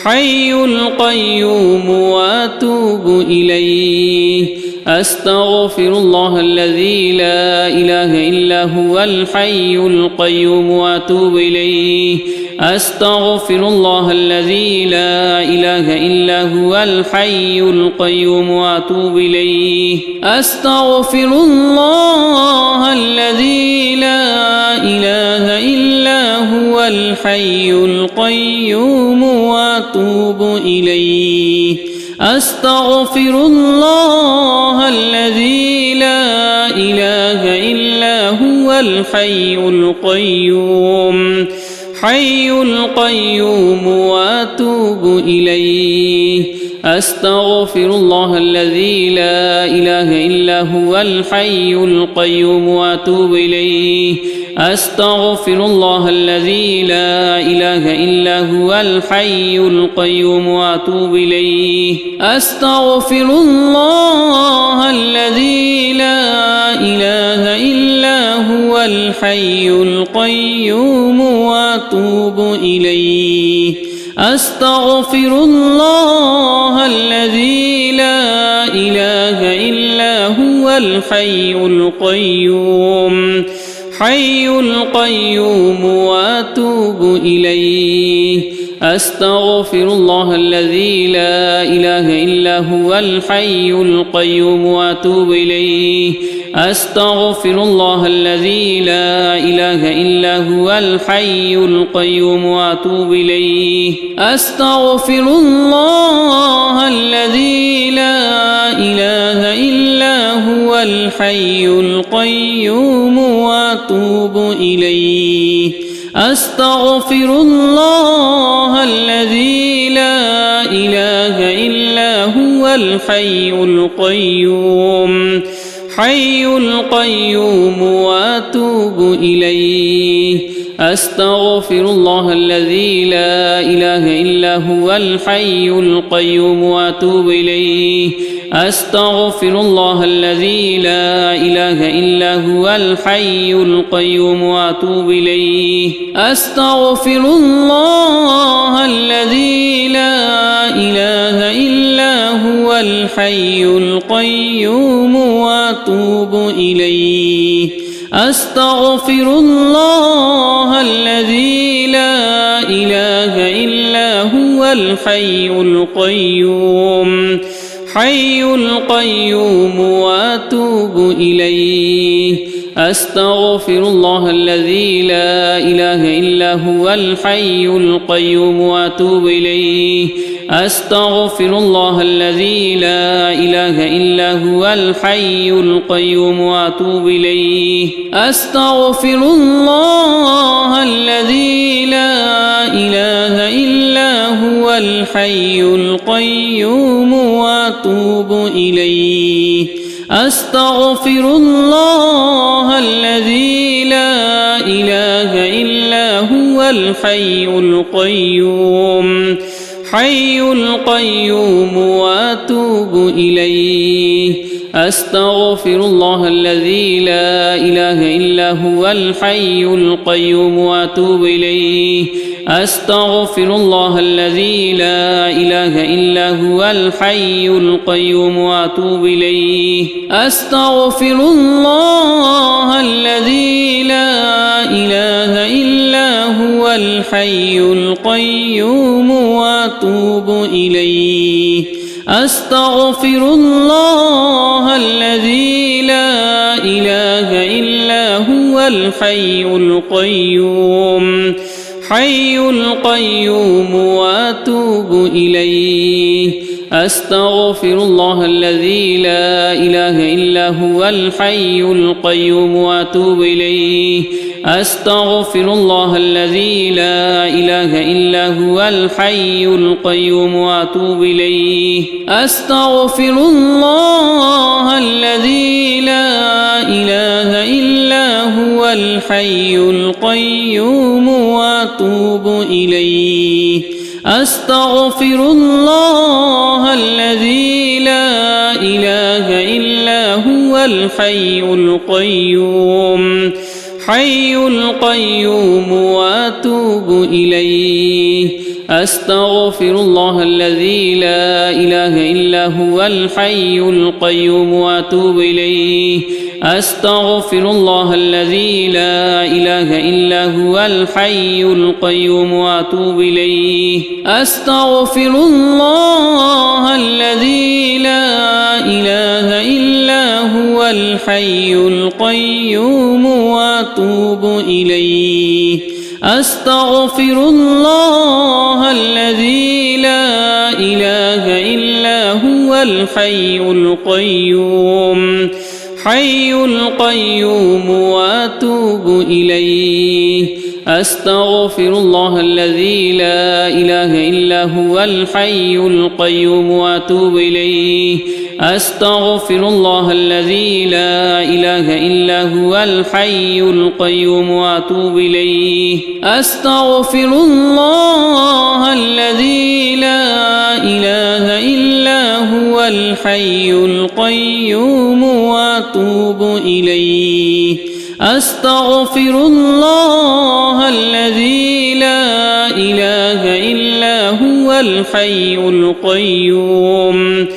حي القيوم وأتوب إليه أستغفر الله الذي لا إله إلا هو الحي القيوم وأتوب إليه أستغفر الله الذي لا إله إلا هو الحي القيوم وأتوب إليه أستغفر الله الذي لا إله إلا هو الحي القيوم وأتوب إليه أستغفر الله الذي لا إله إلا هو الحي القيوم حي القيوم وأتوب إليه أستغفر الله الذي لا إله إلا هو الحي القيوم وأتوب إليه أستغفر الله الذي لا إله إلا هو الحي القيوم وأتوب إليه أستغفر الله الذي لا إله إلا هو الحي القيوم وأتوب إليه أستغفر الله الذي لا إله إلا هو الحي القيوم حي القيوم وأتوب إليه أستغفر الله الذي لا إله إلا هو الحي القيوم وأتوب إليه أستغفر الله الذي لا إله إلا هو الحي القيوم وأتوب إليه أستغفر الله الذي لا إله إلا هو الحي القيوم وأتوب إليه أستغفر الله الذي لا إله إلا هو الحي القيوم حي القيوم وأتوب إليه أستغفر الله الذي لا إله إلا هو الحي القيوم وأتوب إليه أستغفر الله الذي لا إله إلا هو الحي القيوم وأتوب إليه أستغفر الله الذي لا إله إلا هو الحي القيوم وأتوب إليه أستغفر الله الذي لا إله إلا هو الحي القيوم حي القيوم وأتوب إليه أستغفر الله الذي لا إله إلا هو الحي القيوم وأتوب إليه أستغفر الله الذي لا إله إلا هو الحي القيوم وأتوب إليه أستغفر الله الذي لا إله إلا هو الحي القيوم وأتوب إليه أستغفر الله الذي لا إله إلا هو الحي القيوم حي القيوم وأتوب إليه أستغفر الله الذي لا إله إلا هو الحي القيوم وأتوب إليه أستغفر الله الذي لا إله إلا هو الحي القيوم وأتوب إليه أستغفر الله الذي لا إله إلا هو الحي القيوم وأتوب إليه أستغفر الله الذي لا إله إلا هو الحي القيوم حي القيوم وأتوب إليه أستغفر الله الذي لا إله إلا هو الحي القيوم وأتوب إليه أستغفر الله الذي لا إله إلا هو الحي القيوم وأتوب إليه أستغفر الله الذي لا إله إلا هو الحي القيوم وأتوب إليه أستغفر الله الذي لا إله إلا هو الحي القيوم حي القيوم وأتوب إليه أستغفر الله الذي لا إله إلا هو الحي القيوم وأتوب إليه أستغفر الله الذي لا إله إلا هو الحي القيوم وأتوب إليه أستغفر الله الذي لا إله إلا هو الحي القيوم وأتوب إليه أستغفر الله الذي لا إله إلا هو الحي القيوم حي القيوم وأتوب إليه أستغفر الله الذي لا إله إلا هو الحي القيوم وأتوب إليه أستغفر الله الذي لا إله إلا هو الحي القيوم وأتوب إليه أستغفر الله الذي لا إله إلا هو الحي القيوم وأتوب إليه أستغفر الله الذي لا إله إلا هو الحي القيوم حي القيوم وأتوب إليه أستغفر الله الذي لا إله إلا هو الحي القيوم وأتوب إليه أستغفر الله الذي لا إله إلا هو الحي القيوم وأتوب إليه أستغفر الله الذي لا إله إلا هو الحي القيوم وأتوب إليه أستغفر الله الذي لا إله إلا هو الحي القيوم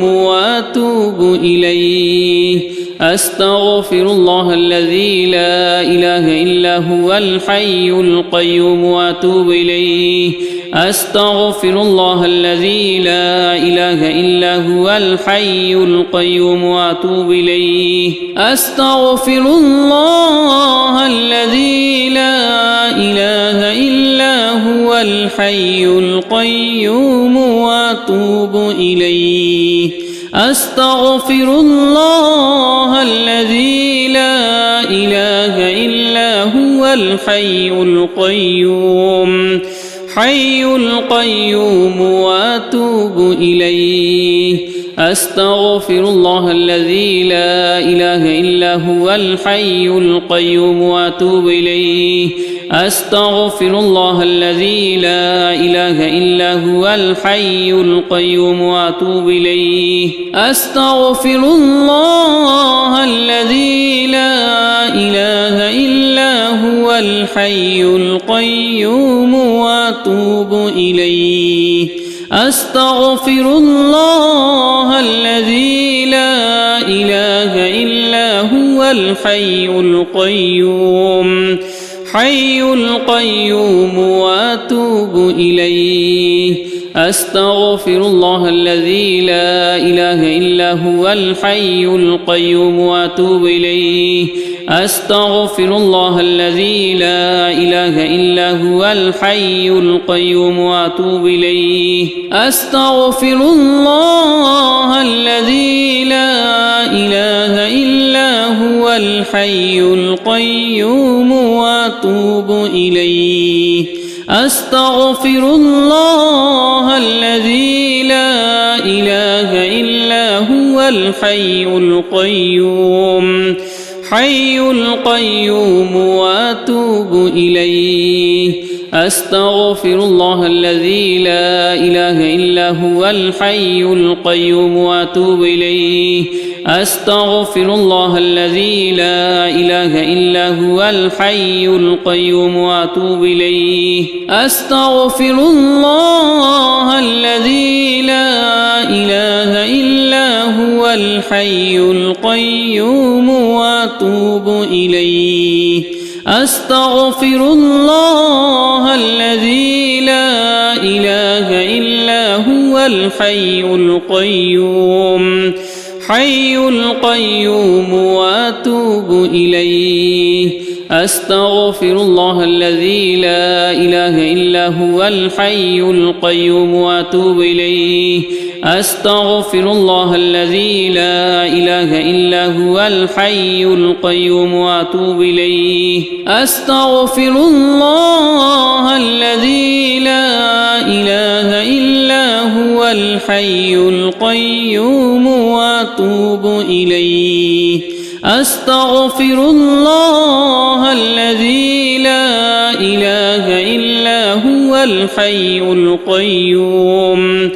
وأتوب إليه أستغفر الله الذي لا إله إلا هو الحي القيوم وأتوب إليه أستغفر الله الذي لا إله إلا هو الحي القيوم وأتوب إليه أستغفر الله الذي لا إله إلا هو الحي القيوم وأتوب إليه أستغفر الله الذي لا إله إلا هو الحي القيوم حي القيوم وأتوب إليه أستغفر الله الذي لا إله إلا هو الحي القيوم وأتوب إليه أستغفر الله الذي لا إله إلا هو الحي القيوم وأتوب إليه أستغفر الله الذي لا إله إلا هو الحي القيوم وأتوب إليه أستغفر الله الذي لا إله إلا هو الحي القيوم حي القيوم وأتوب إليه أستغفر الله الذي لا إله إلا هو الحي القيوم وأتوب إليه أستغفر الله الذي لا إله إلا هو الحي القيوم وأتوب إليه أستغفر الله الذي لا إله إلا هو الحي القيوم وأتوب إليه أستغفر الله الذي لا إله إلا هو الحي القيوم حي القيوم وأتوب إليه أستغفر الله الذي لا إله إلا هو الحي القيوم وأتوب إليه أستغفر الله الذي لا إله إلا هو الحي القيوم وأتوب إليه أستغفر الله الذي لا إله إلا هو الحي القيوم وأتوب إليه أستغفر الله الذي لا إله إلا هو الحي القيوم حي القيوم وأتوب إليه أستغفر الله الذي لا إله إلا هو الحي القيوم وأتوب إليه أستغفر الله الذي لا إله إلا هو الحي القيوم وأتوب إليه أستغفر الله الذي لا إله إلا هو الحي القيوم وأتوب إليه أستغفر الله الذي لا إله إلا هو الحي القيوم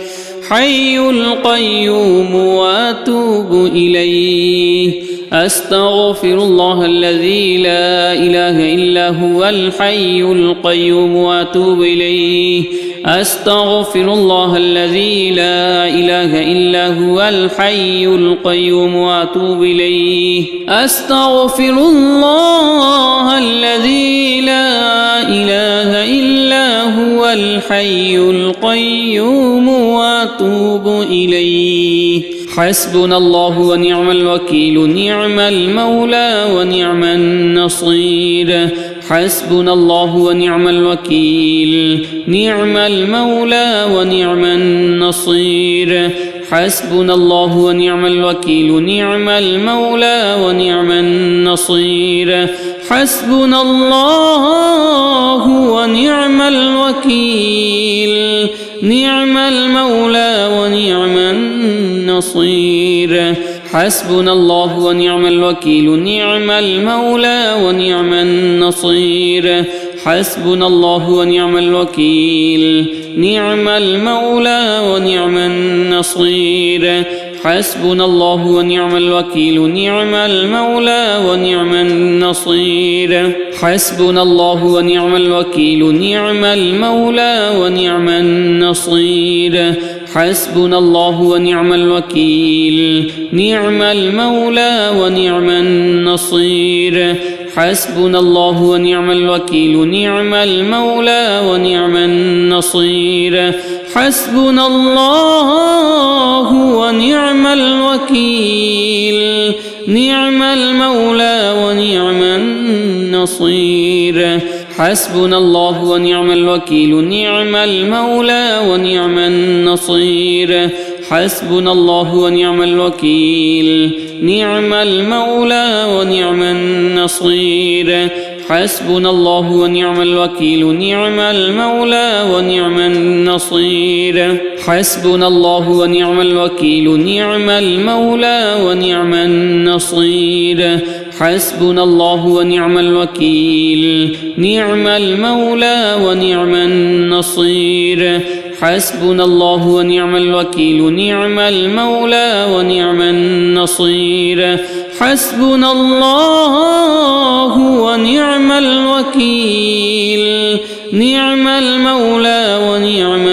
حي القيوم وأتوب إليه أستغفر الله الذي لا إله إلا هو الحي القيوم وأتوب إليه أستغفر الله الذي لا إله إلا هو الحي القيوم وأتوب إليه أستغفر الله الذي لا إله إلا هو الحي القيوم وأتوب إليه حسبنا الله ونعم الوكيل نعم المولى ونعم النصير حسبنا الله ونعم الوكيل نعم المولى ونعم النصير حسبنا الله ونعم الوكيل نعم المولى ونعم النصير حسبنا الله ونعم الوكيل نعم المولى ونعم النصير حسبنا الله ونعم الوكيل نعم المولى ونعم النصير حسبنا الله ونعم الوكيل نعم المولى ونعم النصير حسبنا الله ونعم الوكيل نعم المولى ونعم النصير حسبنا الله ونعم الوكيل نعم المولى ونعم النصير حسبنا الله ونعم الوكيل نعم المولى ونعم النصير حسبنا الله ونعم الوكيل نعم المولى ونعم النصير حسبنا الله ونعم الوكيل نعم المولى ونعم النصير حسبنا الله ونعم الوكيل نعم المولى ونعم النصير حسبنا الله ونعم الوكيل نعم المولى ونعم النصير حسبنا الله ونعم الوكيل نعم المولى ونعم النصير حسبنا الله ونعم الوكيل نعم المولى ونعم النصير حسبنا الله ونعم الوكيل نعم المولى ونعم النصير حسبنا الله ونعم الوكيل نعم المولى ونعم النصير حسبنا الله ونعم الوكيل نعم المولى ونعم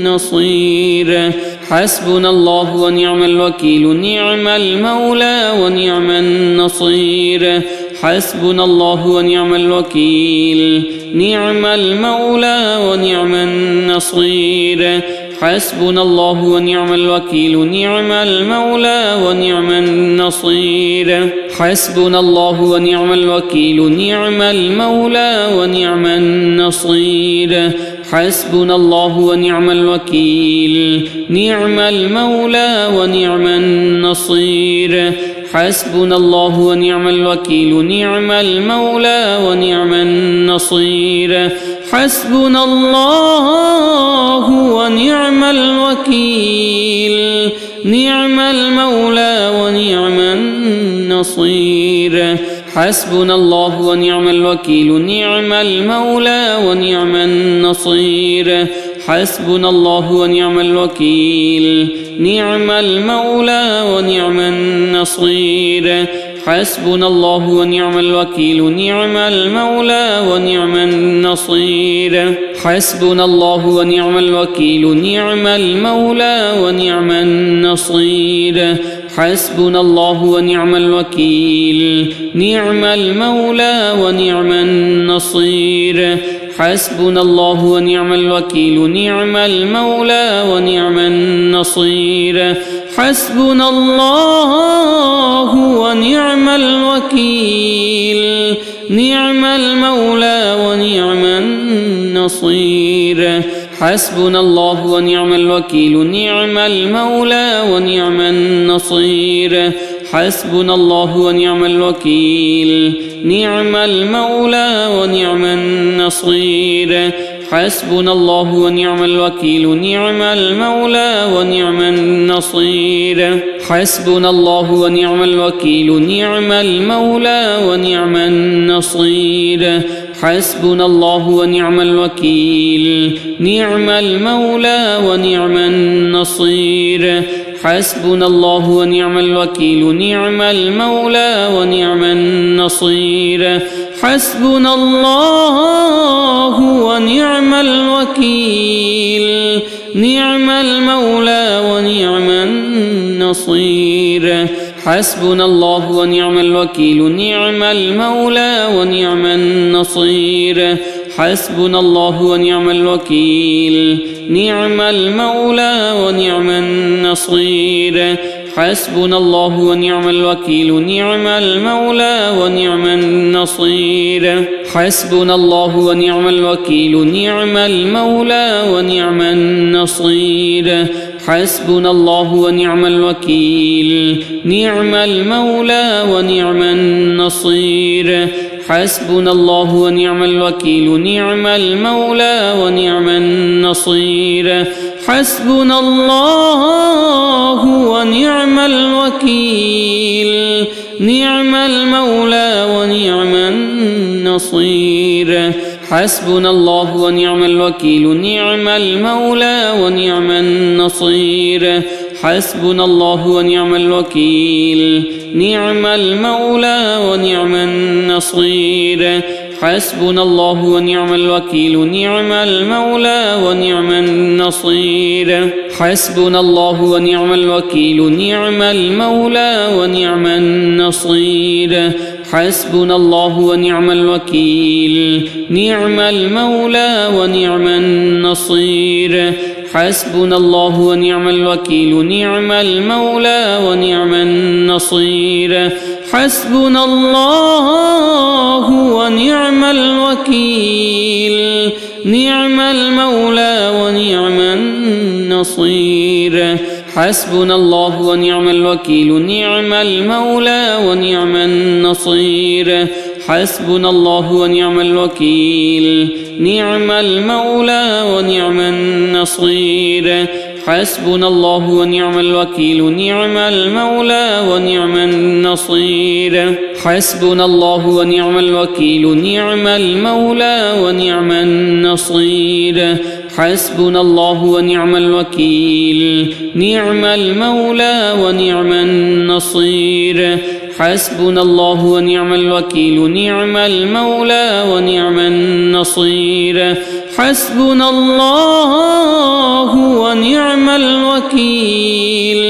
النصير حسبنا الله ونعم الوكيل نعم المولى ونعم النصير حسبنا الله ونعم الوكيل نعم المولى ونعم النصير حسبنا الله ونعم الوكيل نعم المولى ونعم النصير حسبنا الله ونعم الوكيل نعم المولى ونعم النصير حسبنا الله ونعم الوكيل نعم المولى ونعم النصير حسبنا الله ونعم الوكيل نعم المولى ونعم النصير حسبنا الله ونعم الوكيل نعم المولى ونعم النصير حسبنا الله ونعم الوكيل نعم المولى ونعم النصير حسبنا الله ونعم الوكيل نعم المولى ونعم النصير حسبنا الله ونعم الوكيل نعم المولى ونعم النصير حسبنا الله ونعم الوكيل نعم المولى ونعم النصير حسبنا الله ونعم الوكيل نعم المولى ونعم النصير حسبنا الله ونعم الوكيل نعم المولى ونعم النصير حسبنا الله ونعم الوكيل نعم المولى ونعم النصير حسبنا الله ونعم الوكيل نعم المولى ونعم النصير حسبنا الله ونعم الوكيل نعم المولى ونعم النصير حسبنا الله ونعم الوكيل نعم المولى ونعم النصير حسبنا الله ونعم الوكيل نعم المولى ونعم النصير حسبنا الله ونعم الوكيل نعم المولى ونعم النصير حسبنا الله ونعم الوكيل نعم المولى ونعم النصير حسبنا الله ونعم الوكيل نعم المولى ونعم النصير حسبنا الله ونعم الوكيل نعم المولى ونعم النصير حسبنا الله ونعم الوكيل نعم المولى ونعم النصير حسبنا الله ونعم الوكيل نعم المولى ونعم النصير حسبنا الله ونعم الوكيل نعم المولى ونعم النصير حسبنا الله ونعم الوكيل نعم المولى ونعم النصير حسبنا الله ونعم الوكيل نعم المولى ونعم النصير حسبنا الله ونعم الوكيل نعم المولى ونعم النصير حسبنا الله ونعم الوكيل نعم المولى ونعم النصير حسبنا الله ونعم الوكيل نعم المولى ونعم النصير حسبنا الله ونعم الوكيل نعم المولى ونعم النصير حسبنا الله ونعم الوكيل نعم المولى ونعم النصير حسبنا الله ونعم الوكيل نعم المولى ونعم النصير حسبنا الله ونعم الوكيل نعم المولى ونعم النصير حسبنا الله ونعم الوكيل نعم المولى ونعم النصير حسبنا الله ونعم الوكيل نعم المولى ونعم النصير حسبنا الله ونعم الوكيل نعم المولى ونعم النصير حسبنا الله ونعم الوكيل نعم المولى ونعم النصير حسبنا الله ونعم الوكيل نعم المولى ونعم النصير حسبنا الله ونعم الوكيل نعم المولى ونعم النصير حسبنا الله ونعم الوكيل نعم المولى ونعم النصير حسبنا الله ونعم الوكيل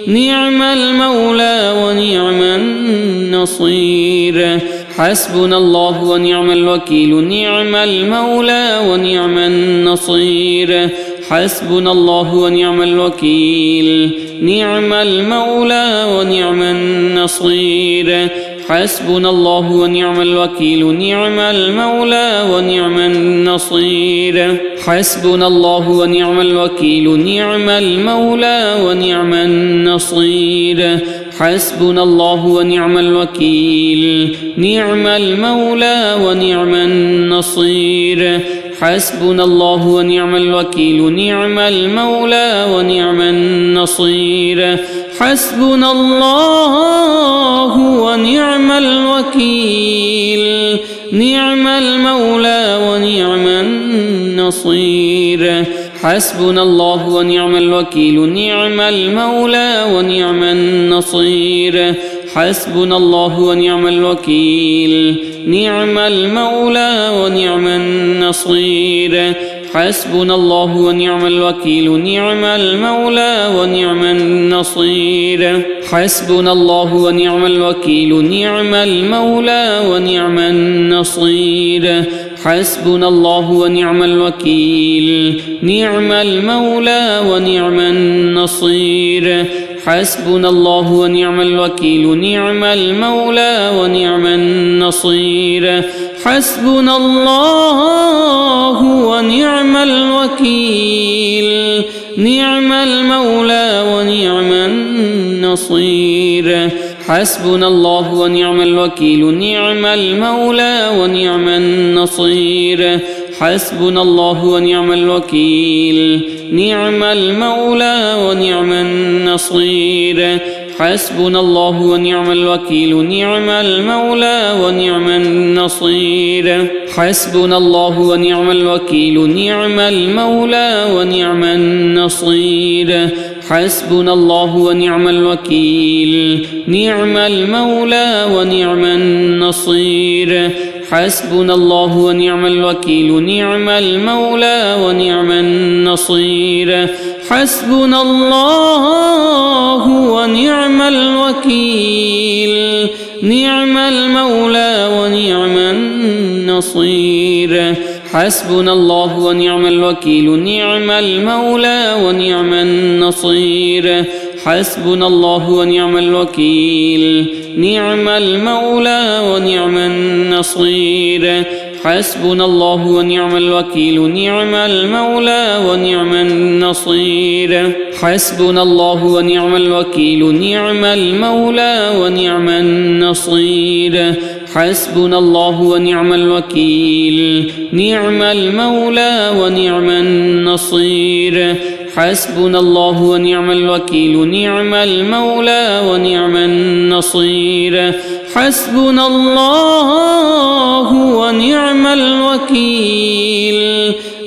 نعم المولى ونعم النصير حسبنا الله ونعم الوكيل نعم المولى ونعم النصير حسبنا الله ونعم الوكيل نعم المولى ونعم النصير حسبنا الله ونعم الوكيل نعم المولى ونعم النصير حسبنا الله ونعم الوكيل نعم المولى ونعم النصير حسبنا الله ونعم الوكيل نعم المولى ونعم النصير حسبنا الله ونعم الوكيل نعم المولى ونعم النصير حسبنا الله ونعم الوكيل نعم المولى ونعم النصير حسبنا الله ونعم الوكيل نعم المولى ونعم النصير حسبنا الله ونعم الوكيل نعم المولى ونعم النصير حسبنا الله ونعم الوكيل نعم المولى ونعم النصير حسبنا الله ونعم الوكيل نعم المولى ونعم النصير حسبنا الله ونعم الوكيل نعم المولى ونعم النصير حسبنا الله ونعم الوكيل نعم المولى ونعم النصير حسبنا الله ونعم الوكيل نعم المولى ونعم النصير حسبنا الله ونعم الوكيل نعم المولى ونعم النصير حسبنا الله ونعم الوكيل نعم المولى ونعم النصير حسبنا الله ونعم الوكيل نعم المولى ونعم النصير حسبنا الله ونعم الوكيل نعم المولى ونعم النصير حسبنا الله ونعم الوكيل نعم المولى ونعم النصير حسبنا الله ونعم الوكيل نعم المولى ونعم النصير حسبنا الله ونعم الوكيل نعم المولى ونعم النصير حسبنا الله ونعم الوكيل نعم المولى ونعم النصير حسبنا الله ونعم الوكيل نعم المولى ونعم النصير حسبنا الله ونعم الوكيل نعم المولى ونعم النصير حسبنا الله ونعم الوكيل نعم المولى ونعم النصير حسبنا الله ونعم الوكيل نعم المولى ونعم النصير حسبنا الله ونعم الوكيل نعم المولى ونعم النصير حسبنا الله ونعم الوكيل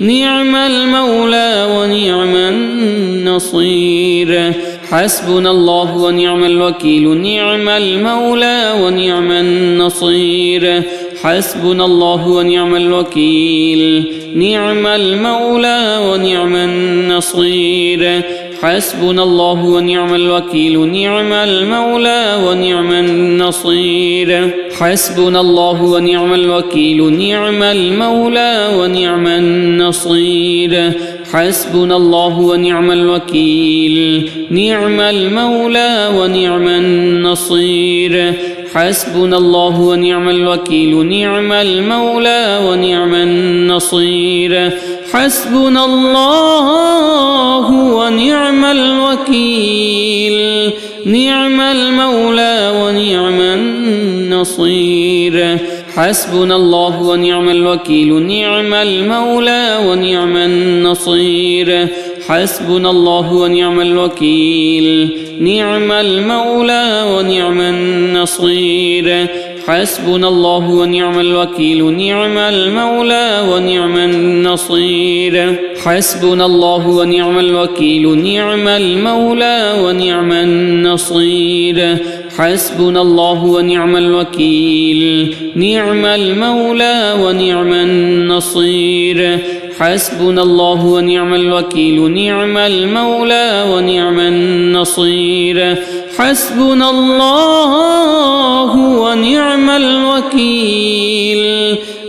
نعم المولى ونعم النصير حسبنا الله ونعم الوكيل نعم المولى ونعم النصير حسبنا الله ونعم الوكيل نعم المولى ونعم النصير حسبنا الله ونعم الوكيل نعم المولى ونعم النصير حسبنا الله ونعم الوكيل نعم المولى ونعم النصير حسبنا الله ونعم الوكيل نعم المولى ونعم النصير حسبنا الله ونعم الوكيل نعم المولى ونعم النصير حسبنا الله ونعم الوكيل نعم المولى ونعم النصير حسبنا الله ونعم الوكيل نعم المولى ونعم النصير حسبنا الله ونعم الوكيل نعم المولى ونعم النصير حسبنا الله ونعم الوكيل نعم المولى ونعم النصير حسبنا الله ونعم الوكيل نعم المولى ونعم النصير حسبنا الله ونعم الوكيل نعم المولى ونعم النصير حسبنا الله ونعم الوكيل نعم المولى ونعم النصير حسبنا الله ونعم الوكيل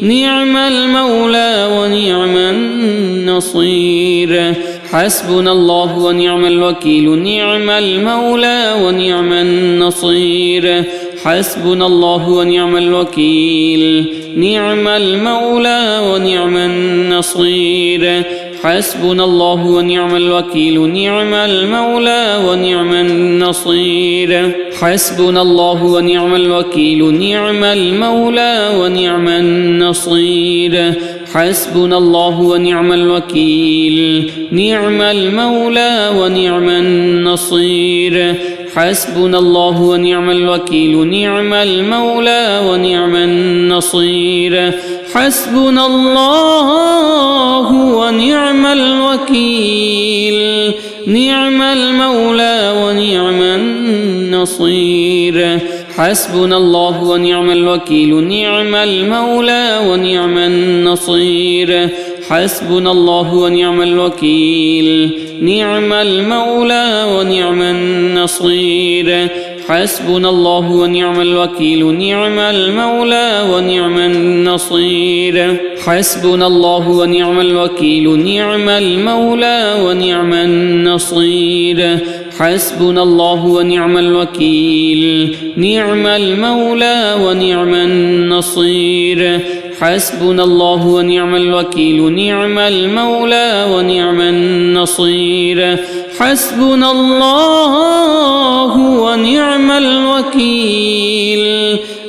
نعم المولى ونعم النصير حسبنا الله ونعم الوكيل نعم المولى ونعم النصير حسبنا الله ونعم الوكيل نعم المولى ونعم النصير حسبنا الله ونعم الوكيل نعم المولى ونعم النصير حسبنا الله ونعم الوكيل نعم المولى ونعم النصير حسبنا الله ونعم الوكيل نعم المولى ونعم النصير حسبنا الله ونعم الوكيل نعم المولى ونعم النصير حسبنا الله ونعم الوكيل نعم المولى ونعم النصير حسبنا الله ونعم الوكيل نعم المولى ونعم النصير حسبنا الله ونعم الوكيل نعم المولى ونعم النصير حسبنا الله ونعم الوكيل نعم المولى ونعم النصير حسبنا الله ونعم الوكيل نعم المولى ونعم النصير حسبنا الله ونعم الوكيل نعم المولى ونعم النصير حسبنا الله ونعم الوكيل نعم المولى ونعم النصير حسبنا الله ونعم الوكيل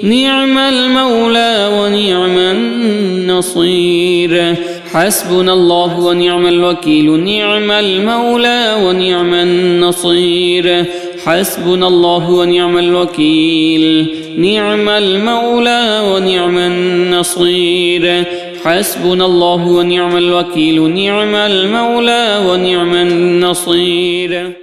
نعم المولى ونعم النصير حسبنا الله ونعم الوكيل نعم المولى ونعم النصير حسبنا الله ونعم الوكيل نعم المولى ونعم النصير حسبنا الله ونعم الوكيل نعم المولى ونعم النصير